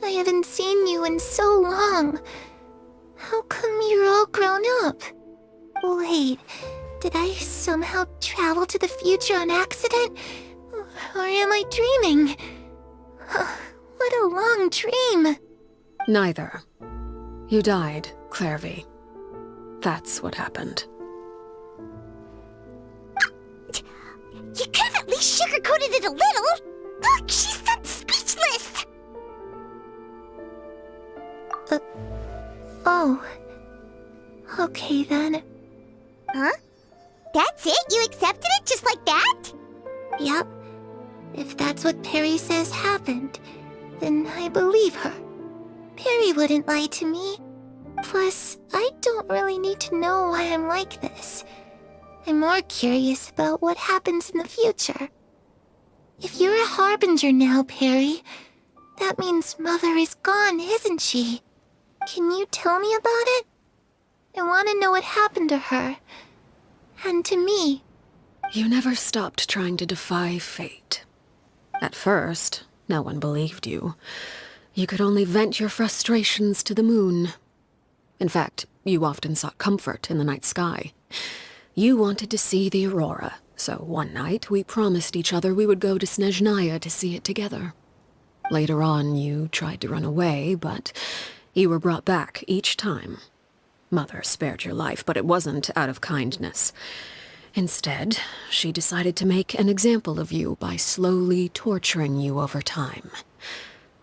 I: I haven't seen you in so long. How come you're all grown up? Wait, did I somehow travel to the future on accident? Or am I dreaming? What a long dream.
C: Neither. You died, Clairvy. That's what happened.
B: You could have at least sugarcoated it a little. Look, she's done speechless.
I: Oh. Okay then.
B: Huh? That's it? You accepted it just like that?
I: Yep. If that's what Perry says happened, then I believe her. Perry wouldn't lie to me. Plus, I don't really need to know why I'm like this. I'm more curious about what happens in the future. If you're a harbinger now, Perry, that means Mother is gone, isn't she? Can you tell me about it? I want to know what happened to her. And to me.
C: You never stopped trying to defy fate. At first, no one believed you. You could only vent your frustrations to the moon. In fact, you often sought comfort in the night sky. You wanted to see the aurora, so one night we promised each other we would go to Snezhnaya to see it together. Later on, you tried to run away, but you were brought back each time. Mother spared your life, but it wasn't out of kindness. Instead, she decided to make an example of you by slowly torturing you over time.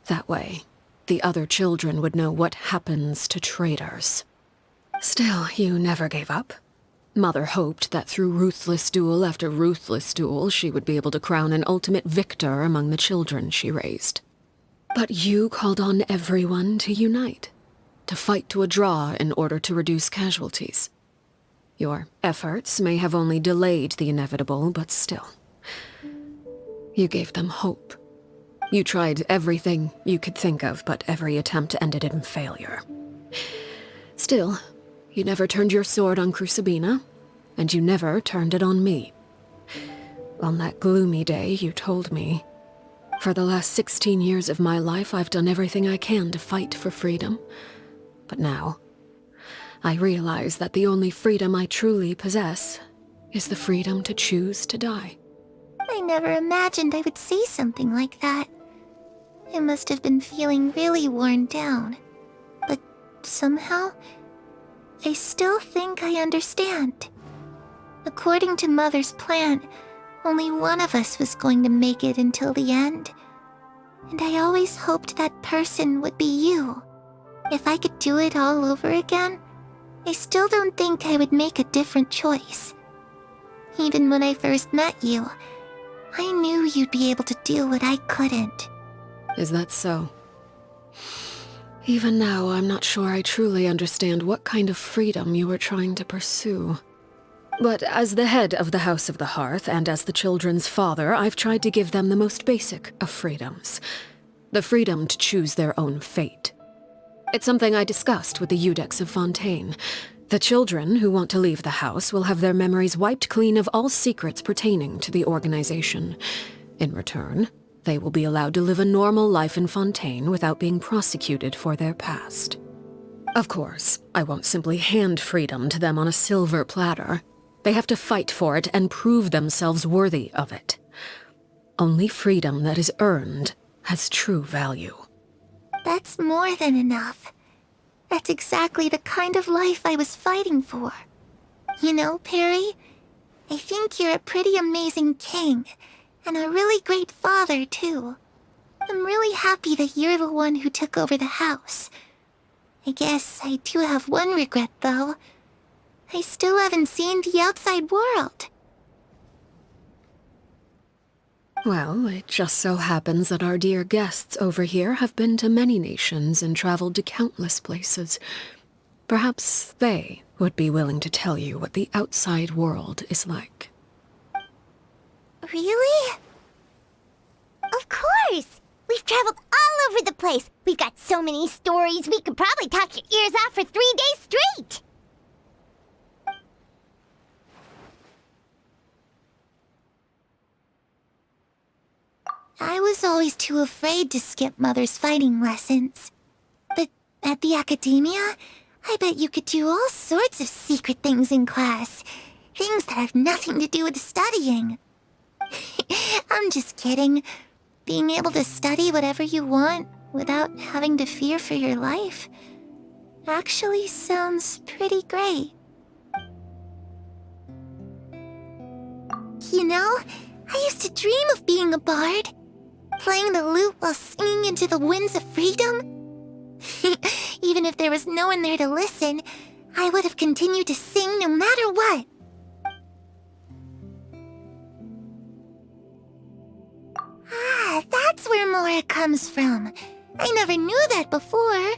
C: That way, the other children would know what happens to traitors. Still, you never gave up. Mother hoped that through ruthless duel after ruthless duel, she would be able to crown an ultimate victor among the children she raised. But you called on everyone to unite, to fight to a draw in order to reduce casualties. Your efforts may have only delayed the inevitable, but still. You gave them hope. You tried everything you could think of, but every attempt ended in failure. Still, you never turned your sword on Crucibina, and you never turned it on me. On that gloomy day, you told me, "For the last 16 years of my life, I've done everything I can to fight for freedom. But now, I realize that the only freedom I truly possess is the freedom to choose to die.
I: I never imagined I would say something like that. I must have been feeling really worn down. But somehow, I still think I understand. According to Mother's plan, only one of us was going to make it until the end. And I always hoped that person would be you. If I could do it all over again, I still don't think I would make a different choice. Even when I first met you, I knew you'd be able to do what I couldn't.
C: Is that so? Even now, I'm not sure I truly understand what kind of freedom you were trying to pursue. But as the head of the House of the Hearth and as the children's father, I've tried to give them the most basic of freedoms. The freedom to choose their own fate. It's something I discussed with the Iudex of Fontaine. The children who want to leave the house will have their memories wiped clean of all secrets pertaining to the organization. In return, they will be allowed to live a normal life in Fontaine without being prosecuted for their past. Of course, I won't simply hand freedom to them on a silver platter. They have to fight for it and prove themselves worthy of it. Only freedom that is earned has true value.
I: That's more than enough. That's exactly the kind of life I was fighting for. You know, Perry, I think you're a pretty amazing king, and a really great father, too. I'm really happy that you're the one who took over the house. I guess I do have one regret, though. I still haven't seen the outside world.
C: Well, it just so happens that our dear guests over here have been to many nations and traveled to countless places. Perhaps they would be willing to tell you what the outside world is like.
B: Really? Of course! We've traveled all over the place. We've got so many stories, we could probably talk your ears off for 3 days straight!
I: I was always too afraid to skip Mother's fighting lessons. But at the academia, I bet you could do all sorts of secret things in class. Things that have nothing to do with studying. I'm just kidding. Being able to study whatever you want without having to fear for your life actually sounds pretty great. You know, I used to dream of being a bard. Playing the lute while singing into the winds of freedom? Even if there was no one there to listen, I would have continued to sing no matter what. Ah, that's where Mora comes from. I never knew that before.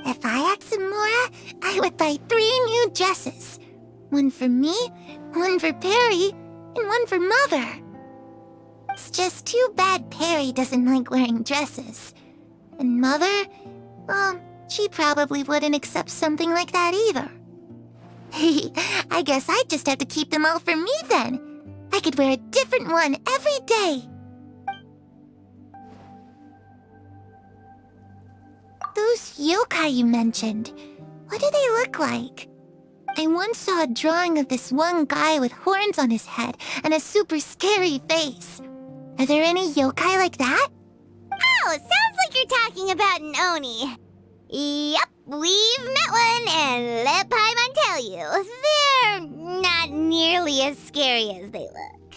I: If I had some Mora, I would buy 3 new dresses. One for me, one for Perry, and one for Mother. It's just too bad Perry doesn't like wearing dresses. And Mother, well, she probably wouldn't accept something like that either. I guess I'd just have to keep them all for me then. I could wear a different one every day. Those yokai you mentioned, what do they look like? I once saw a drawing of this one guy with horns on his head and a super scary face. Are there any yokai like that?
B: Oh, sounds like you're talking about an Oni. Yep, we've met one, and let Paimon tell you, they're not nearly as scary as they look.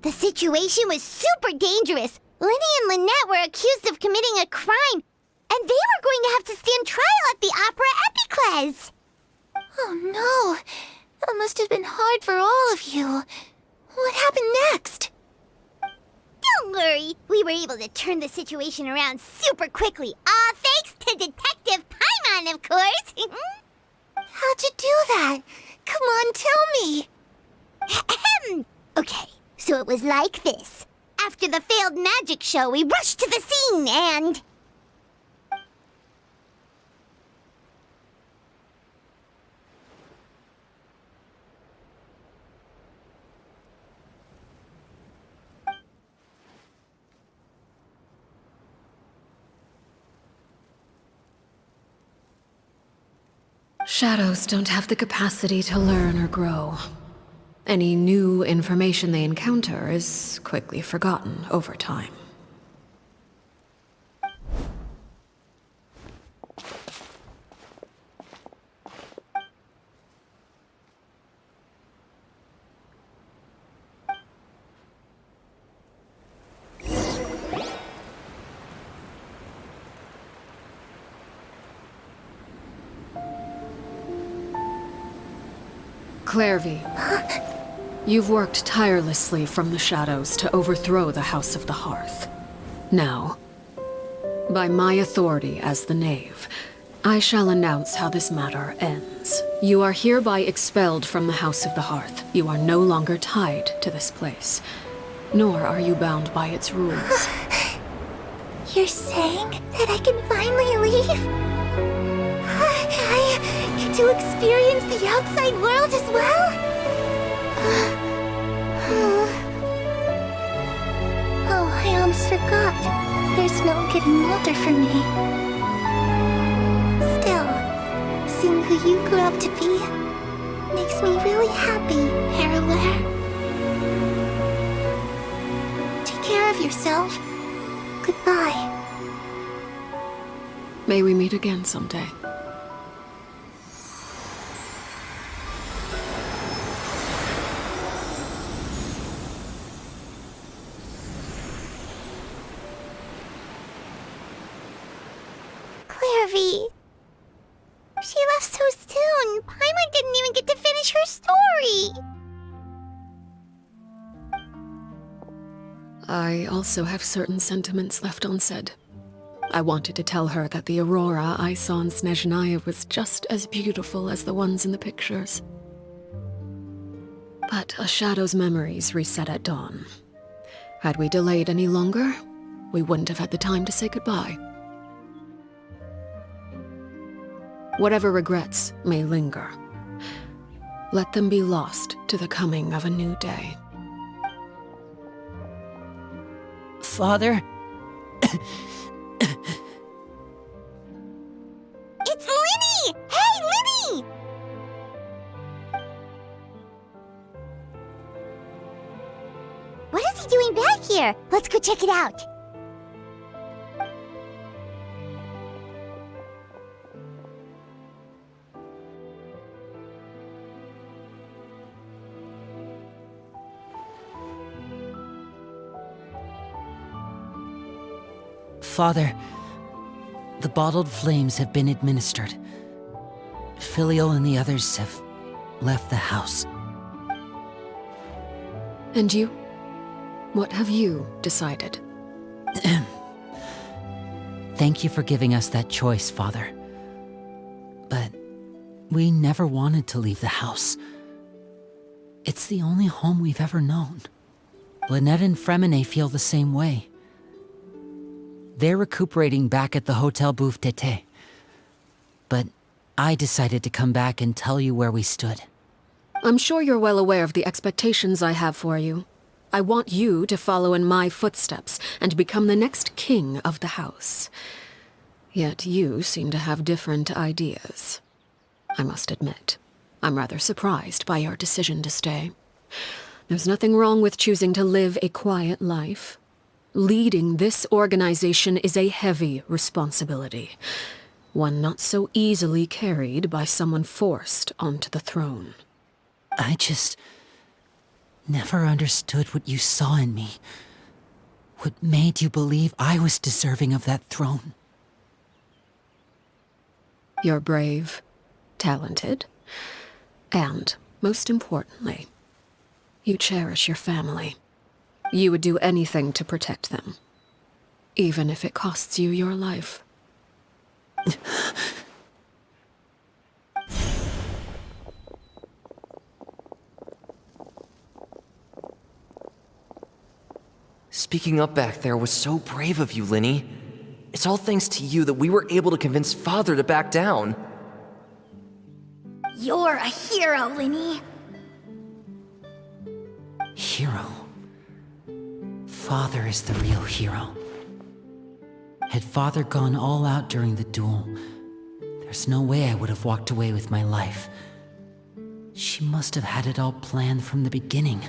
B: The situation was super dangerous. Lenny and Lynette were accused of committing a crime, and they were going to have to stand trial at the Opera Epicles.
I: Oh no, that must have been hard for all of you. What happened next?
B: Don't worry, we were able to turn the situation around super quickly, all thanks to Detective Paimon, of course.
I: How'd you do that? Come on, tell me.
B: Okay, so it was like this. After the failed magic show, we rushed to the scene and...
C: Shadows don't have the capacity to learn or grow. Any new information they encounter is quickly forgotten over time. Clairvy, you've worked tirelessly from the shadows to overthrow the House of the Hearth. Now, by my authority as the Knave, I shall announce how this matter ends. You are hereby expelled from the House of the Hearth. You are no longer tied to this place, nor are you bound by its rules.
I: You're saying that I can finally leave? I get to experience the outside world as well? Oh, I almost forgot. There's no getting older for me. Still, seeing who you grew up to be makes me really happy, Parallel. Take care of yourself. Goodbye.
C: May we meet again someday.
I: Clairvy. She left so soon. Paimon didn't even get to finish her story.
C: I also have certain sentiments left unsaid. I wanted to tell her that the aurora I saw in Snezhnaya was just as beautiful as the ones in the pictures. But a shadow's memories reset at dawn. Had we delayed any longer, we wouldn't have had the time to say goodbye. Whatever regrets may linger, let them be lost to the coming of a new day.
A: Father?
B: It's Linny! Hey, Linny! What is he doing back here? Let's go check it out.
A: Father, the bottled flames have been administered. Filio and the others have left the house.
C: And you? What have you decided?
A: Thank you for giving us that choice, Father. But we never wanted to leave the house. It's the only home we've ever known. Lynette and Fremine feel the same way. They're recuperating back at the Hotel Bouffe d'Été. But I decided to come back and tell you where we stood.
C: I'm sure you're well aware of the expectations I have for you. I want you to follow in my footsteps and become the next king of the house. Yet you seem to have different ideas. I must admit, I'm rather surprised by your decision to stay. There's nothing wrong with choosing to live a quiet life. Leading this organization is a heavy responsibility, one not so easily carried by someone forced onto the throne.
A: I just never understood what you saw in me. What made you believe I was deserving of that throne?
C: You're brave, talented, and, most importantly, you cherish your family. You would do anything to protect them, even if it costs you your life.
D: Speaking up back there was so brave of you, Linny. It's all thanks to you that we were able to convince Father to back down.
E: You're a hero, Linny.
A: Hero? Father is the real hero. Had Father gone all out during the duel, There's no way I would have walked away with my life. She must have had it all planned from the beginning,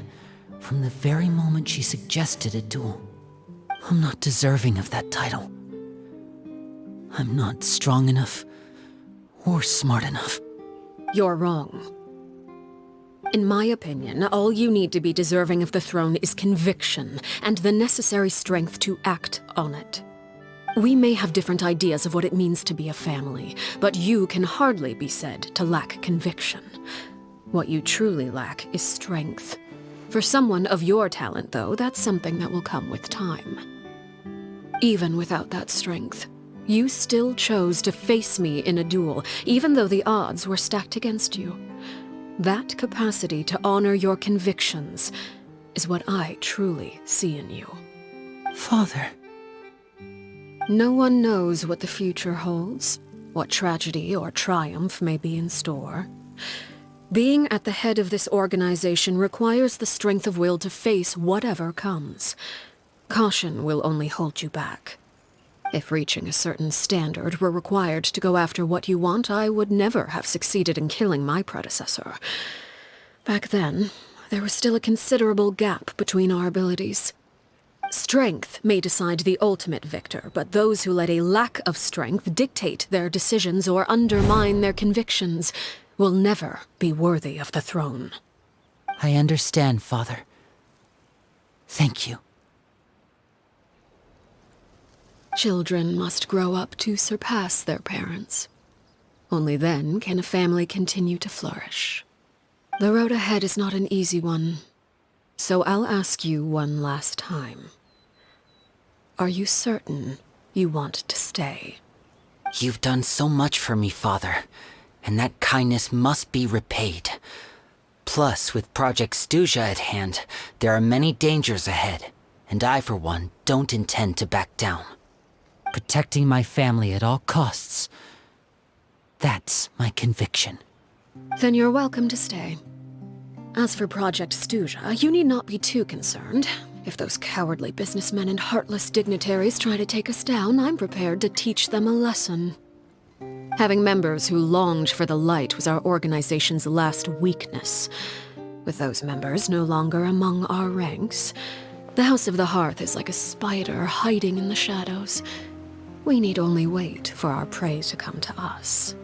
A: from the very moment she suggested a duel. I'm not deserving of that title. I'm not strong enough or smart enough.
C: You're wrong. In my opinion, all you need to be deserving of the throne is conviction and the necessary strength to act on it. We may have different ideas of what it means to be a family, but you can hardly be said to lack conviction. What you truly lack is strength. For someone of your talent, though, that's something that will come with time. Even without that strength, you still chose to face me in a duel, even though the odds were stacked against you. That capacity to honor your convictions is what I truly see in you.
A: Father.
C: No one knows what the future holds, what tragedy or triumph may be in store. Being at the head of this organization requires the strength of will to face whatever comes. Caution will only hold you back. If reaching a certain standard were required to go after what you want, I would never have succeeded in killing my predecessor. Back then, there was still a considerable gap between our abilities. Strength may decide the ultimate victor, but those who let a lack of strength dictate their decisions or undermine their convictions will never be worthy of the throne.
A: I understand, Father. Thank you.
C: Children must grow up to surpass their parents. Only then can a family continue to flourish. The road ahead is not an easy one, so I'll ask you one last time. Are you certain you want to stay?
A: You've done so much for me, Father, and that kindness must be repaid. Plus, with Project Stuja at hand, there are many dangers ahead, and I, for one, don't intend to back down. Protecting my family at all costs. That's my conviction.
C: Then you're welcome to stay. As for Project Stuja, you need not be too concerned. If those cowardly businessmen and heartless dignitaries try to take us down, I'm prepared to teach them a lesson. Having members who longed for the light was our organization's last weakness. With those members no longer among our ranks, the House of the Hearth is like a spider hiding in the shadows. We need only wait for our prey to come to us.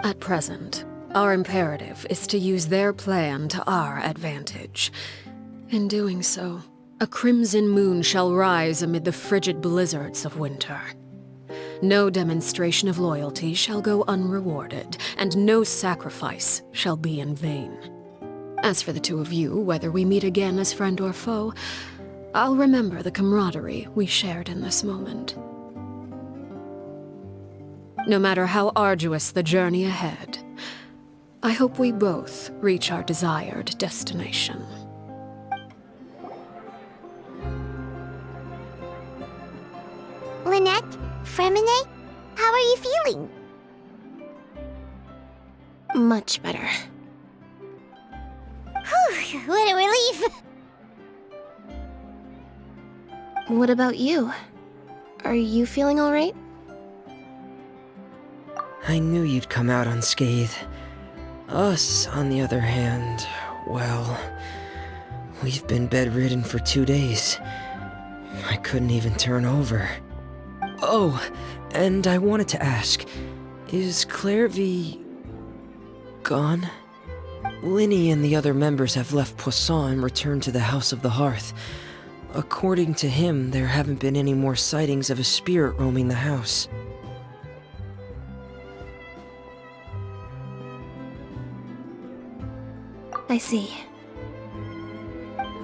C: At present, our imperative is to use their plan to our advantage. In doing so, a crimson moon shall rise amid the frigid blizzards of winter. No demonstration of loyalty shall go unrewarded, and no sacrifice shall be in vain. As for the two of you, whether we meet again as friend or foe, I'll remember the camaraderie we shared in this moment. No matter how arduous the journey ahead, I hope we both reach our desired destination.
B: Lynette? Fremine? How are you feeling?
F: Much better.
B: Whew, what a relief!
F: What about you? Are you feeling all right?
H: I knew you'd come out unscathed. Us, on the other hand, well, we've been bedridden for 2 days. I couldn't even turn over. Oh, and I wanted to ask, is Claire V... gone? Linny and the other members have left Poisson and returned to the House of the Hearth. According to him, there haven't been any more sightings of a spirit roaming the house.
F: I see.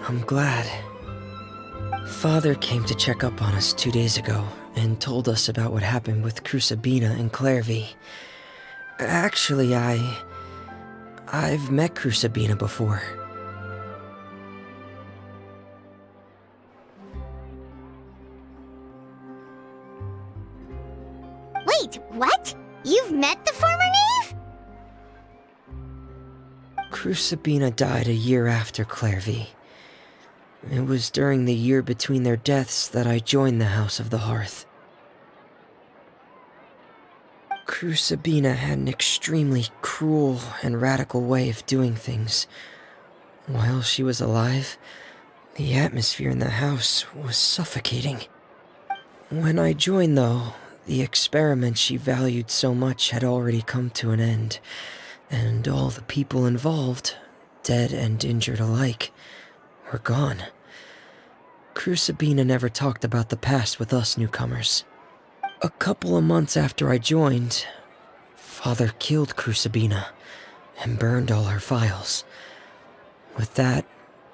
H: I'm glad. Father came to check up on us 2 days ago and told us about what happened with Crusabina and Clairvy. Actually, I've met Crusabina before.
B: Wait, what? You've met the former knave?
H: Crusabina died a year after Clairvy. It was during the year between their deaths that I joined the House of the Hearth. Sabina had an extremely cruel and radical way of doing things. While she was alive, the atmosphere in the house was suffocating. When I joined, though, the experiment she valued so much had already come to an end, and all the people involved, dead and injured alike, were gone. Sabina never talked about the past with us newcomers. A couple of months after I joined, Father killed Sabina and burned all her files. With that,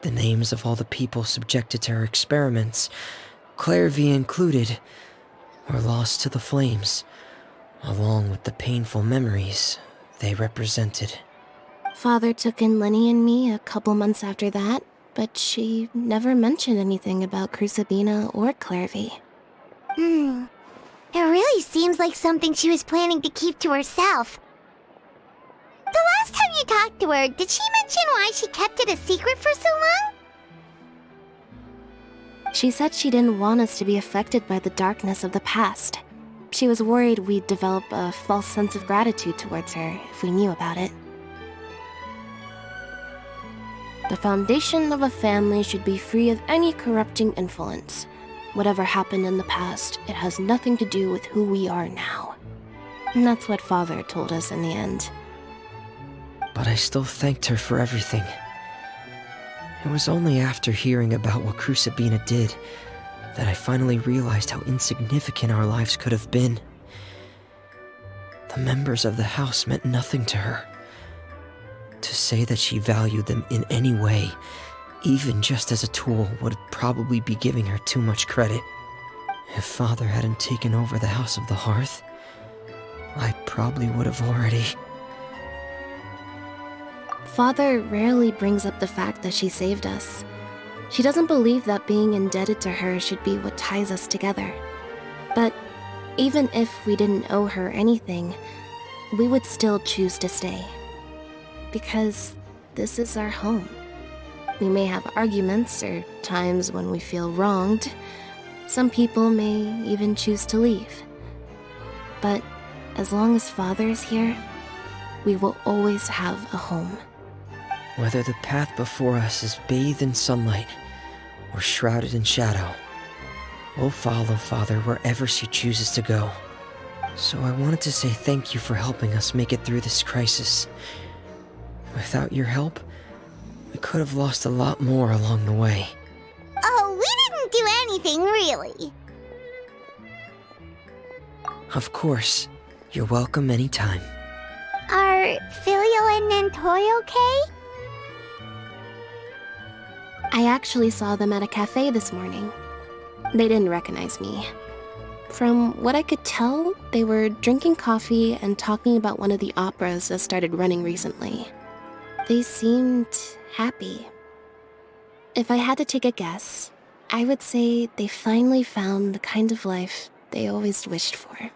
H: the names of all the people subjected to her experiments, Clairvy included, were lost to the flames, along with the painful memories they represented.
F: Father took in Lenny and me a couple months after that, but she never mentioned anything about Sabina or Clairvy.
B: It really seems like something she was planning to keep to herself. The last time you talked to her, did she mention why she kept it a secret for so long?
F: She said she didn't want us to be affected by the darkness of the past. She was worried we'd develop a false sense of gratitude towards her if we knew about it. The foundation of a family should be free of any corrupting influence. Whatever happened in the past, it has nothing to do with who we are now. And that's what Father told us in the end.
H: But I still thanked her for everything. It was only after hearing about what Sabina did that I finally realized how insignificant our lives could have been. The members of the house meant nothing to her. To say that she valued them in any way, even just as a tool, would probably be giving her too much credit. If Father hadn't taken over the House of the Hearth, I probably would have already...
F: Father rarely brings up the fact that she saved us. She doesn't believe that being indebted to her should be what ties us together. But even if we didn't owe her anything, we would still choose to stay. Because this is our home. We may have arguments or times when we feel wronged. Some people may even choose to leave. But as long as Father is here, we will always have a home.
H: Whether the path before us is bathed in sunlight or shrouded in shadow, we'll follow Father wherever she chooses to go. So I wanted to say thank you for helping us make it through this crisis. Without your help, we could have lost a lot more along the way.
B: Oh, we didn't do anything, really.
H: Of course. You're welcome anytime.
B: Are Filial and Nantoy okay?
F: I actually saw them at a cafe this morning. They didn't recognize me. From what I could tell, they were drinking coffee and talking about one of the operas that started running recently. They seemed happy. If I had to take a guess, I would say they finally found the kind of life they always wished for.